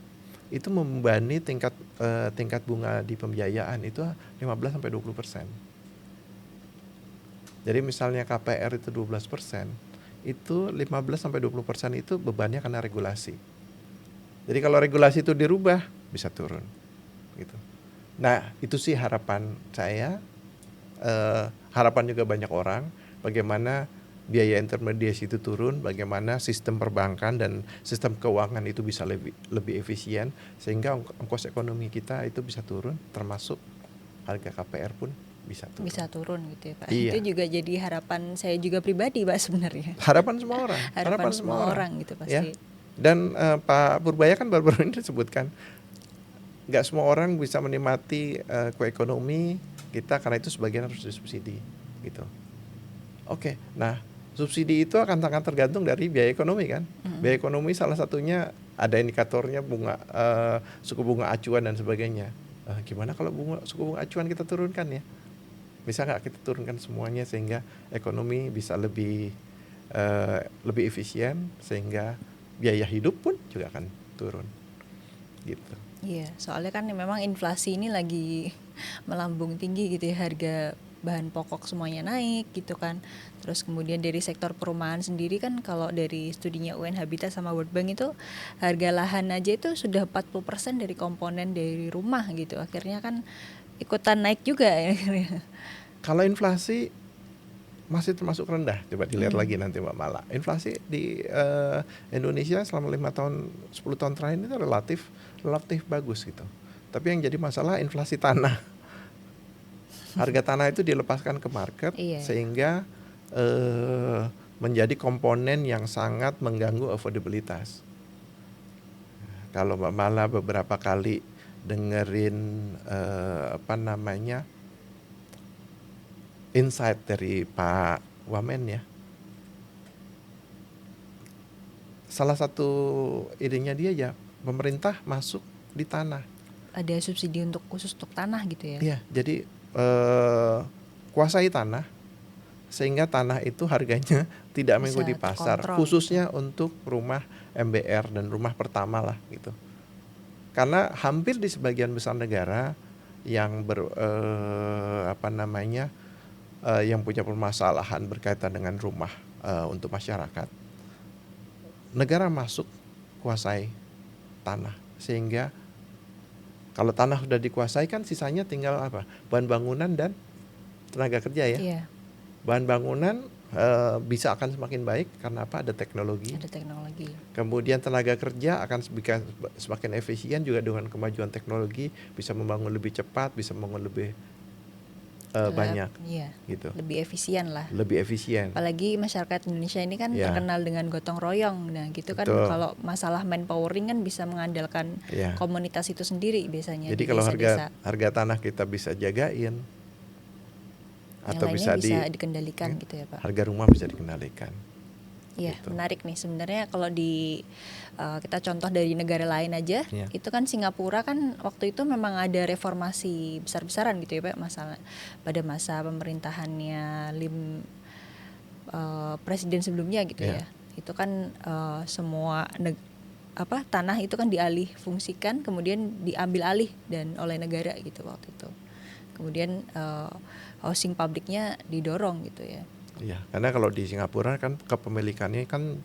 membebani tingkat bunga di pembiayaan itu 15-20%. Jadi misalnya KPR itu 12%, itu 15-20% itu bebannya karena regulasi. Jadi kalau regulasi itu dirubah, bisa turun gitu. Nah, itu sih harapan saya, harapan juga banyak orang, bagaimana biaya intermediasi itu turun, bagaimana sistem perbankan dan sistem keuangan itu bisa lebih efisien, sehingga ongkos ekonomi kita itu bisa turun, termasuk harga KPR pun bisa turun. Bisa turun gitu ya Pak. Iya. Itu juga jadi harapan saya juga pribadi Pak sebenarnya. Harapan semua orang. Harapan semua orang gitu pasti. Ya. Dan Pak Purbaya kan baru-baru ini disebutkan, nggak semua orang bisa menikmati ekonomi kita, karena itu sebagian harus disubsidi gitu. Oke, nah subsidi itu akan sangat tergantung dari biaya ekonomi kan. Biaya ekonomi salah satunya ada indikatornya suku bunga acuan dan sebagainya. Gimana kalau suku bunga acuan kita turunkan ya? Bisa nggak kita turunkan semuanya sehingga ekonomi bisa lebih efisien, sehingga biaya hidup pun juga akan turun gitu. Iya, soalnya kan memang inflasi ini lagi melambung tinggi gitu ya, harga bahan pokok semuanya naik gitu kan. Terus kemudian dari sektor perumahan sendiri kan, kalau dari studinya UN Habitat sama World Bank itu, harga lahan aja itu sudah 40% dari komponen dari rumah gitu. Akhirnya kan ikutan naik juga ya. Kalau inflasi masih termasuk rendah, coba dilihat lagi nanti Mbak Mala. Inflasi di Indonesia selama 5 tahun, 10 tahun terakhir itu relatif bagus gitu. Tapi yang jadi masalah inflasi tanah. Harga tanah itu dilepaskan ke market, sehingga menjadi komponen yang sangat mengganggu affordabilitas. Kalau Mbak Mala beberapa kali dengerin insight dari Pak Wamen ya, salah satu idenya dia ya, pemerintah masuk di tanah. Ada subsidi khusus untuk tanah gitu ya? Iya, jadi kuasai tanah, sehingga tanah itu harganya tidak mengikuti pasar, khususnya untuk rumah MBR dan rumah pertama lah gitu. Karena hampir di sebagian besar negara yang yang punya permasalahan berkaitan dengan rumah untuk masyarakat, negara masuk kuasai tanah, sehingga kalau tanah sudah dikuasai kan sisanya tinggal apa? Bahan bangunan dan tenaga kerja ya. Iya. Bahan bangunan bisa akan semakin baik karena apa? Ada teknologi. Ada teknologi. Kemudian tenaga kerja akan semakin efisien juga dengan kemajuan teknologi, bisa membangun lebih cepat, bisa membangun lebih banyak. Iya. Gitu. Lebih efisien lah. Lebih efisien. Apalagi masyarakat Indonesia ini kan terkenal dengan gotong royong. Nah, gitu kan. Betul. Kalau masalah manpowering kan bisa mengandalkan komunitas itu sendiri biasanya. Jadi kalau harga tanah kita bisa jagain, atau bisa dikendalikan gitu ya Pak. Harga rumah bisa dikendalikan. Iya, gitu. Menarik nih sebenarnya. Kalau kita contoh dari negara lain aja, itu kan Singapura kan waktu itu memang ada reformasi besar-besaran gitu ya Pak, pada masa pemerintahannya presiden sebelumnya gitu ya. Itu kan semua tanah itu kan dialih fungsikan, kemudian diambil alih dan oleh negara gitu waktu itu. Kemudian housing publiknya didorong gitu ya. Iya, karena kalau di Singapura kan kepemilikannya kan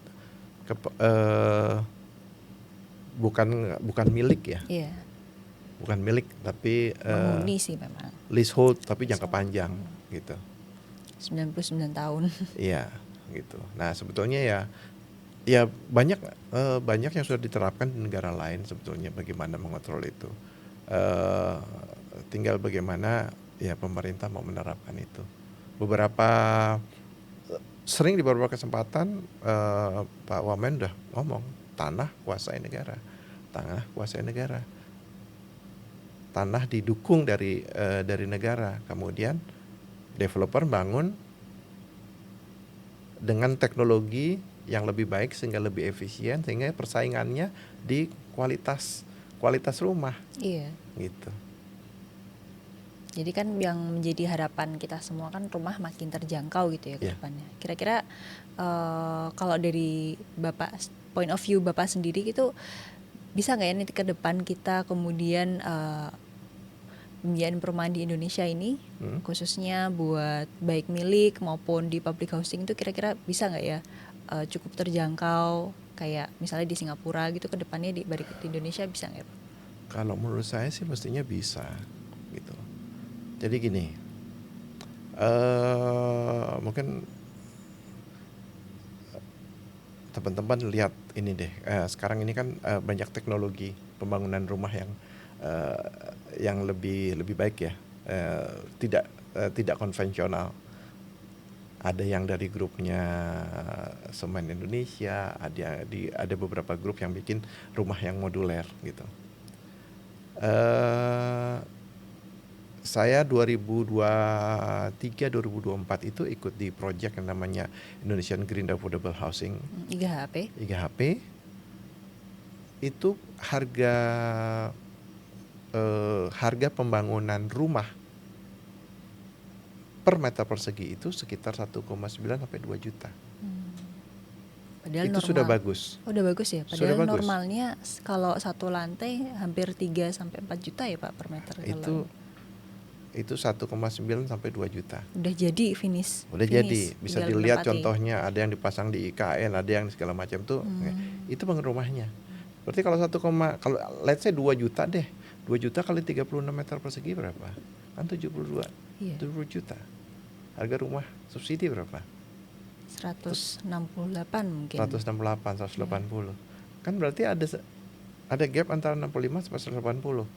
bukan milik ya. Iya. Bukan milik, tapi menghuni sih memang. Leasehold, tapi jangka panjang gitu. 99 tahun. Iya, gitu. Nah, sebetulnya ya banyak yang sudah diterapkan di negara lain sebetulnya, bagaimana mengontrol itu. tinggal bagaimana ya pemerintah mau menerapkan itu. Beberapa sering di beberapa kesempatan Pak Wamen udah ngomong tanah kuasai negara, tanah kuasai negara, tanah didukung dari negara. Kemudian developer bangun dengan teknologi yang lebih baik sehingga lebih efisien, sehingga persaingannya di kualitas rumah Iya. gitu. Jadi kan yang menjadi harapan kita semua kan rumah makin terjangkau gitu ya ke Iya. depannya. Kira-kira kalau dari Bapak, point of view Bapak sendiri gitu, bisa nggak ya nanti ke depan kita kemudian pembiayaan perumahan di Indonesia ini, khususnya buat baik milik maupun di public housing itu kira-kira bisa nggak ya cukup terjangkau kayak misalnya di Singapura gitu, ke depannya di Indonesia bisa nggak ya Pak? Kalau menurut saya sih mestinya bisa gitu. Jadi gini, mungkin teman-teman lihat ini deh. Sekarang ini kan banyak teknologi pembangunan rumah yang lebih baik ya. Tidak konvensional. Ada yang dari grupnya Semen Indonesia, ada beberapa grup yang bikin rumah yang moduler gitu. Saya 2023-2024 itu ikut di project yang namanya Indonesian Green Affordable Housing, IGHP. IGHP. Itu harga pembangunan rumah per meter persegi itu sekitar 1,9 sampai 2 juta. Padahal Itu normal. sudah bagus. Oh, udah bagus ya. Sudah Padahal bagus. normalnya kalau satu lantai hampir 3 sampai 4 juta ya Pak per meter. Itu 1,9 sampai 2 juta. Udah jadi finish. Udah jadi, bisa tinggal dilihat menempati. contohnya, ada yang dipasang di IKN, ada yang segala macam tuh. Itu bangun rumahnya. Berarti kalau kalau let's say 2 juta deh. 2 juta kali 36 meter persegi berapa? Kan 72. Iya. 70 juta. Harga rumah subsidi berapa? 168 mungkin. 168, 180. Kan berarti ada gap antara 65 sampai 180.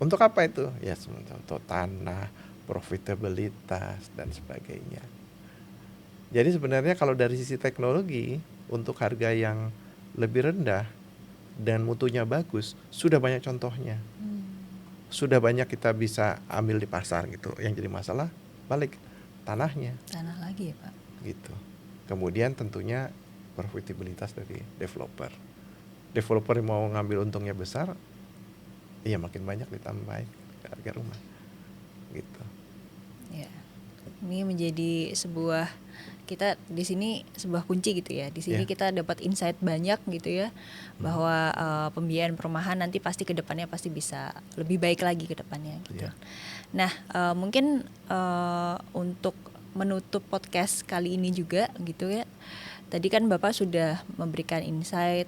Untuk apa itu? Ya untuk tanah, profitabilitas dan sebagainya. Jadi sebenarnya kalau dari sisi teknologi, untuk harga yang lebih rendah dan mutunya bagus, sudah banyak contohnya. Sudah banyak kita bisa ambil di pasar gitu. Yang jadi masalah balik tanahnya. Tanah lagi ya Pak. Gitu. Kemudian tentunya profitabilitas dari developer. Developer yang mau ngambil untungnya besar, iya makin banyak ditambah harga rumah. Gitu. Ya. Ini menjadi sebuah, kita di sini sebuah kunci gitu ya. Di sini kita dapat insight banyak gitu ya, bahwa pembiayaan perumahan nanti pasti ke depannya pasti bisa lebih baik lagi ke depannya gitu. Nah, mungkin untuk menutup podcast kali ini juga gitu ya. Tadi kan Bapak sudah memberikan insight,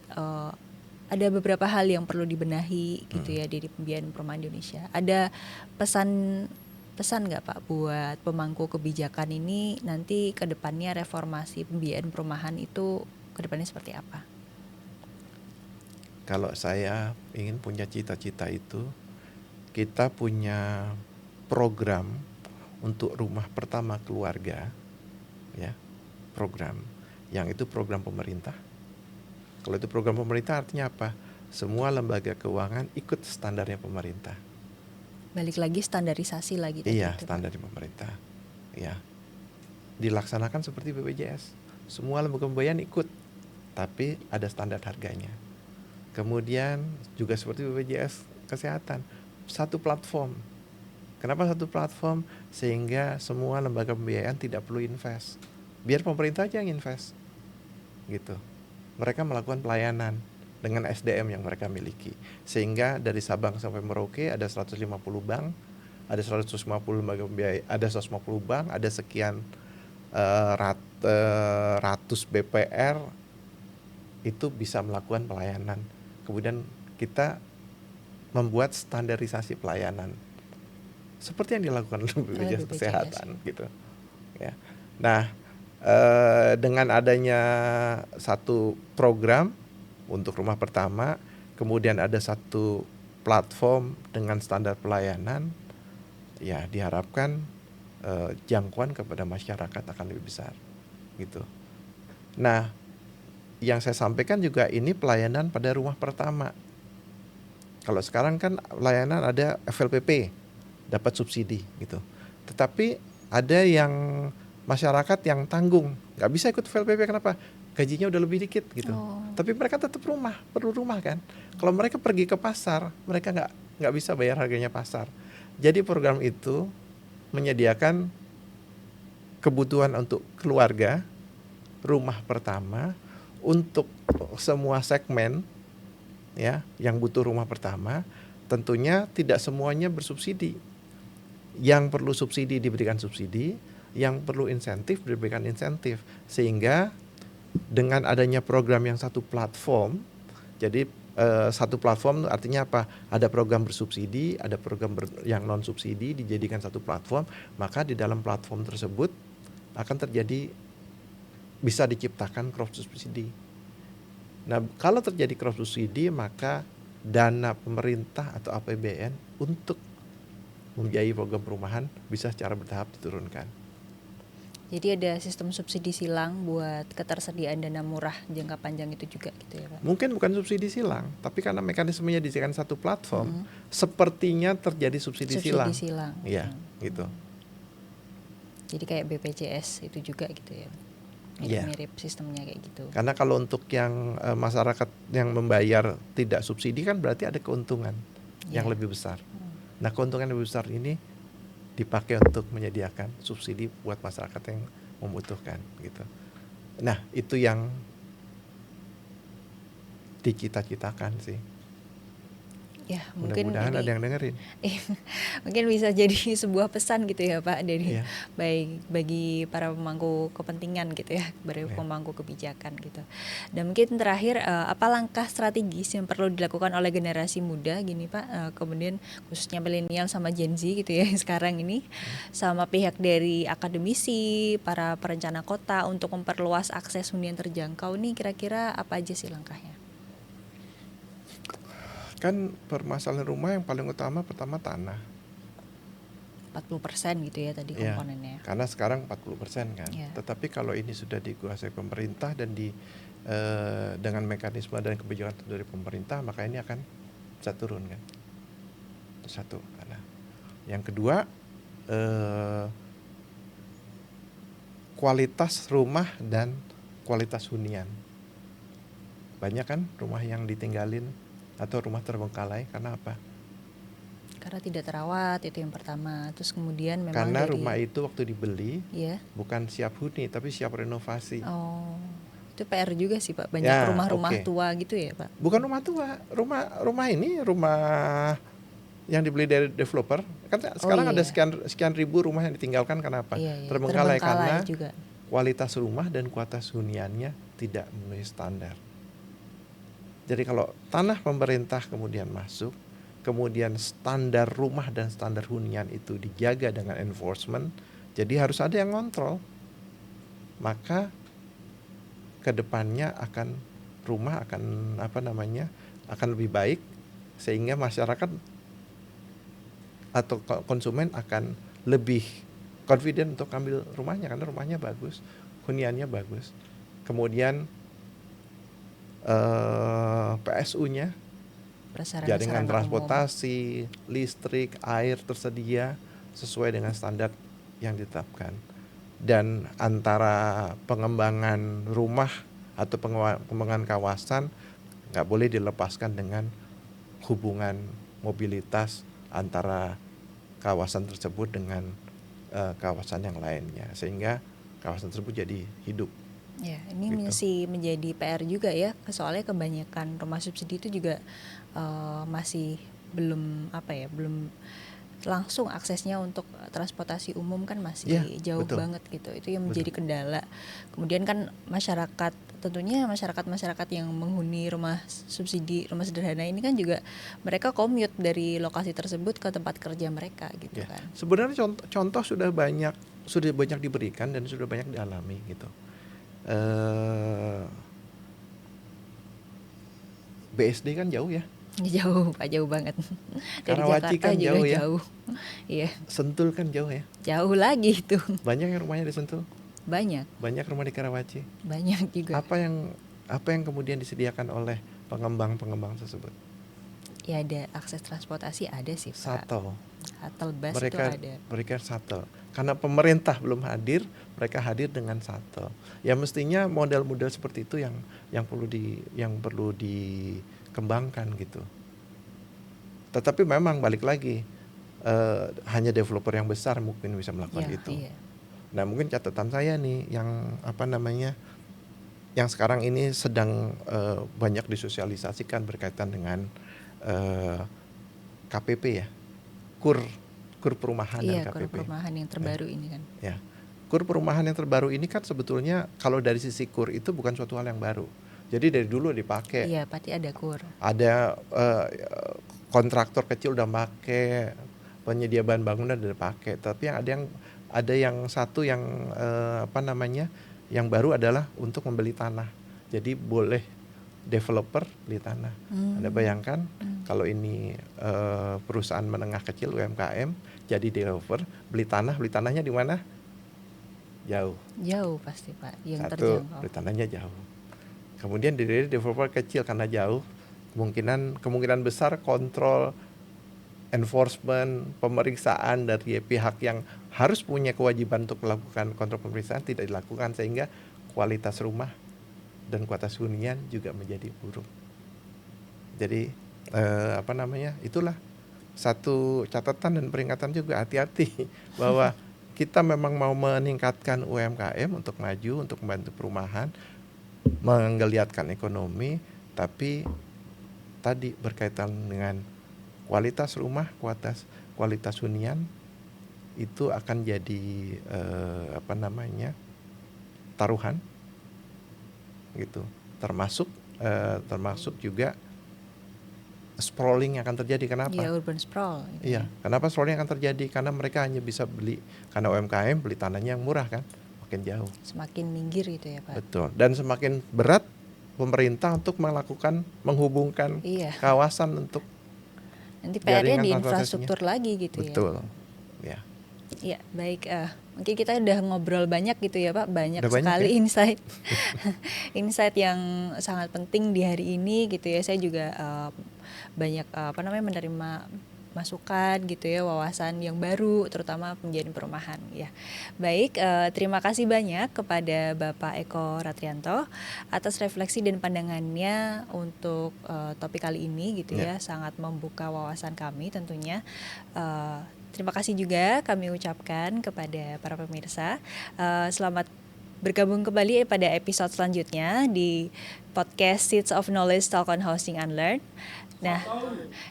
ada beberapa hal yang perlu dibenahi gitu ya di pembiayaan perumahan Indonesia. Ada pesan nggak Pak buat pemangku kebijakan ini nanti ke depannya reformasi pembiayaan perumahan itu ke depannya seperti apa? Kalau saya ingin punya cita-cita itu, kita punya program untuk rumah pertama keluarga, ya, program yang itu program pemerintah. Kalau itu program pemerintah artinya apa? Semua lembaga keuangan ikut standarnya pemerintah. Balik lagi standarisasi lagi. Iya, standar pemerintah. Ya, dilaksanakan seperti BPJS. Semua lembaga pembiayaan ikut, tapi ada standar harganya. Kemudian juga seperti BPJS Kesehatan, satu platform. Kenapa satu platform? Sehingga semua lembaga pembiayaan tidak perlu invest. Biar pemerintah aja yang invest. Gitu. Mereka melakukan pelayanan dengan SDM yang mereka miliki. Sehingga dari Sabang sampai Merauke ada 150 bank, ada 150 lembaga pembiayaan, ada 150 bank, ada sekian ratus BPR itu bisa melakukan pelayanan. Kemudian kita membuat standarisasi pelayanan seperti yang dilakukan oleh BPJS Kesehatan gitu. Ya. Nah, dengan adanya satu program untuk rumah pertama, kemudian ada satu platform dengan standar pelayanan, ya diharapkan jangkauan kepada masyarakat akan lebih besar gitu. Nah, yang saya sampaikan juga ini pelayanan pada rumah pertama. Kalau sekarang kan layanan ada FLPP, dapat subsidi gitu. Tetapi ada yang masyarakat yang tanggung, nggak bisa ikut FLPP, kenapa? Gajinya udah lebih dikit gitu. Oh. Tapi mereka tetap perlu rumah kan. Kalau mereka pergi ke pasar, mereka nggak bisa bayar harganya pasar. Jadi program itu menyediakan kebutuhan untuk keluarga, rumah pertama untuk semua segmen ya yang butuh rumah pertama. Tentunya tidak semuanya bersubsidi. Yang perlu subsidi diberikan subsidi, yang perlu insentif diberikan insentif, sehingga dengan adanya program yang satu platform, jadi satu platform artinya apa? Ada program bersubsidi, ada program yang non subsidi dijadikan satu platform, maka di dalam platform tersebut akan terjadi, bisa diciptakan cross subsidi. Nah, kalau terjadi cross subsidi, maka dana pemerintah atau APBN untuk membiayai program perumahan bisa secara bertahap diturunkan. Jadi ada sistem subsidi silang buat ketersediaan dana murah jangka panjang itu juga gitu ya Pak? Mungkin bukan subsidi silang, tapi karena mekanismenya dijadikan satu platform, sepertinya terjadi subsidi silang. Silang. Iya, gitu. Jadi kayak BPJS itu juga gitu ya? Mirip-mirip sistemnya kayak gitu. Karena kalau untuk yang masyarakat yang membayar tidak subsidi kan berarti ada keuntungan yang lebih besar. Nah, keuntungan yang lebih besar ini dipakai untuk menyediakan subsidi buat masyarakat yang membutuhkan gitu. Nah, itu yang dicita-citakan sih. Ya, mungkin mudah-mudahan ini, ada yang dengerin. Mungkin bisa jadi sebuah pesan gitu ya Pak dari Iya. baik bagi para pemangku kepentingan gitu ya, bagi pemangku kebijakan gitu. Dan mungkin terakhir apa langkah strategis yang perlu dilakukan oleh generasi muda gini Pak, kemudian khususnya milenial sama Gen Z gitu ya sekarang ini, sama pihak dari akademisi, para perencana kota untuk memperluas akses hunian terjangkau nih, kira-kira apa aja sih langkahnya? Kan permasalahan rumah yang paling utama pertama tanah. 40% gitu ya tadi komponennya. Karena sekarang 40% kan. Ya. Tetapi kalau ini sudah dikuasai pemerintah dan dengan mekanisme dan kebijakan dari pemerintah, maka ini akan bisa turun kan. Satu tanah. Yang kedua, kualitas rumah dan kualitas hunian. Banyak kan rumah yang ditinggalin atau rumah terbengkalai karena apa? Karena tidak terawat, itu yang pertama. Terus kemudian memang karena rumah itu waktu dibeli ya, bukan siap huni tapi siap renovasi. Oh, itu PR juga sih Pak. Banyak rumah-rumah tua gitu ya Pak? Bukan rumah tua, rumah ini rumah yang dibeli dari developer. Kan sekarang ada sekian ribu rumah yang ditinggalkan karena apa? Terbengkalai karena juga kualitas rumah dan kualitas huniannya tidak memenuhi standar. Jadi kalau tanah pemerintah kemudian masuk, kemudian standar rumah dan standar hunian itu dijaga dengan enforcement, jadi harus ada yang ngontrol. Maka kedepannya rumah akan akan lebih baik, sehingga masyarakat atau konsumen akan lebih confident untuk ambil rumahnya karena rumahnya bagus, huniannya bagus. Kemudian PSU-nya, jaringan transportasi, listrik, air tersedia sesuai dengan standar yang ditetapkan. Dan antara pengembangan rumah atau pengembangan kawasan nggak boleh dilepaskan dengan hubungan mobilitas antara kawasan tersebut dengan kawasan yang lainnya, sehingga kawasan tersebut jadi hidup. Ya, ini masih menjadi PR juga ya, soalnya kebanyakan rumah subsidi itu juga masih belum langsung aksesnya untuk transportasi umum kan masih jauh banget gitu. Itu yang menjadi kendala. Kemudian kan tentunya masyarakat yang menghuni rumah subsidi, rumah sederhana ini kan juga mereka commute dari lokasi tersebut ke tempat kerja mereka gitu kan. Sebenarnya contoh sudah banyak diberikan dan sudah banyak dialami gitu. BSD kan jauh ya Jauh Pak, jauh banget. Dari Karawaci Jakarta kan juga jauh ya. jauh. Iya, Sentul kan jauh ya. jauh lagi itu. Banyak yang rumahnya di Sentul. Banyak, Banyak rumah di Karawaci. banyak juga. Apa yang kemudian disediakan oleh pengembang tersebut? Ya ada akses transportasi ada sih Pak. Shuttle. Shuttle bus itu Mereka ada. berikan shuttle. Karena pemerintah belum hadir, mereka hadir dengan shuttle. Ya mestinya model-model seperti itu yang perlu dikembangkan gitu. Tetapi memang balik lagi, hanya developer yang besar mungkin bisa melakukan Ya, itu. iya. Nah mungkin catatan saya nih yang sekarang ini sedang banyak disosialisasikan berkaitan dengan KPP ya, kur perumahan Iya, dan kur KPP. perumahan yang terbaru ini kan. Ya, kur perumahan yang terbaru ini kan sebetulnya kalau dari sisi kur itu bukan suatu hal yang baru. Jadi dari dulu dipakai. Iya, pasti ada kur. Ada kontraktor kecil udah pakai, penyedia bahan bangunan udah pakai. Tapi ada yang satu yang yang baru adalah untuk membeli tanah. Jadi boleh developer beli tanah. Anda bayangkan kalau ini perusahaan menengah kecil UMKM jadi developer beli tanahnya di mana? Jauh. Jauh pasti Pak, yang Satu, terjangkau. beli tanahnya jauh. Kemudian dari developer kecil karena jauh, kemungkinan besar kontrol, enforcement, pemeriksaan dari pihak yang harus punya kewajiban untuk melakukan kontrol pemeriksaan tidak dilakukan sehingga kualitas rumah dan kualitas hunian juga menjadi buruk. Jadi itulah satu catatan dan peringatan juga, hati-hati bahwa kita memang mau meningkatkan UMKM untuk maju, untuk membantu perumahan, menggeliatkan ekonomi, tapi tadi berkaitan dengan kualitas rumah, kualitas hunian itu akan jadi taruhan gitu. Termasuk juga sprawling yang akan terjadi. Kenapa? Iya, urban sprawl. Gitu. Iya, kenapa sprawling akan terjadi? Karena mereka hanya bisa beli, karena UMKM beli tanahnya yang murah kan, makin jauh. Semakin minggir gitu ya Pak. Betul. Dan semakin berat pemerintah untuk menghubungkan kawasan untuk nanti PR-nya di jaringan infrastruktur lagi gitu ya. Betul. Ya. Ya, baik. Mungkin kita udah ngobrol banyak gitu ya Pak, banyak Udah sekali banyak ya? insight, insight yang sangat penting di hari ini gitu ya. Saya juga banyak menerima masukan gitu ya, wawasan yang baru terutama penjadian perumahan ya. Baik, terima kasih banyak kepada Bapak Eko Ratrianto atas refleksi dan pandangannya untuk topik kali ini gitu ya, sangat membuka wawasan kami tentunya. Terima kasih juga kami ucapkan kepada para pemirsa. Selamat bergabung kembali pada episode selanjutnya di podcast Seeds of Knowledge Talk on Housing Unlearned.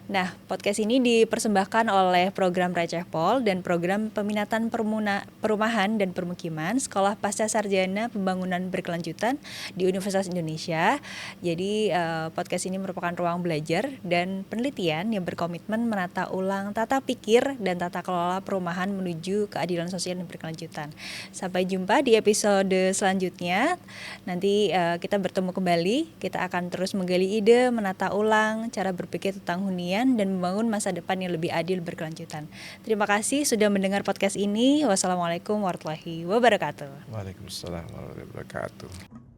Nah, podcast ini dipersembahkan oleh program Receh Pol dan program peminatan perumahan dan permukiman Sekolah Pasca Sarjana Pembangunan Berkelanjutan di Universitas Indonesia. Jadi podcast ini merupakan ruang belajar dan penelitian yang berkomitmen menata ulang tata pikir dan tata kelola perumahan menuju keadilan sosial dan berkelanjutan. Sampai jumpa di episode selanjutnya. Nanti kita bertemu kembali. Kita akan terus menggali ide, menata ulang cara berpikir tentang hunian dan membangun masa depan yang lebih adil berkelanjutan. Terima kasih sudah mendengar podcast ini. Wassalamualaikum warahmatullahi wabarakatuh. Waalaikumsalam warahmatullahi wabarakatuh.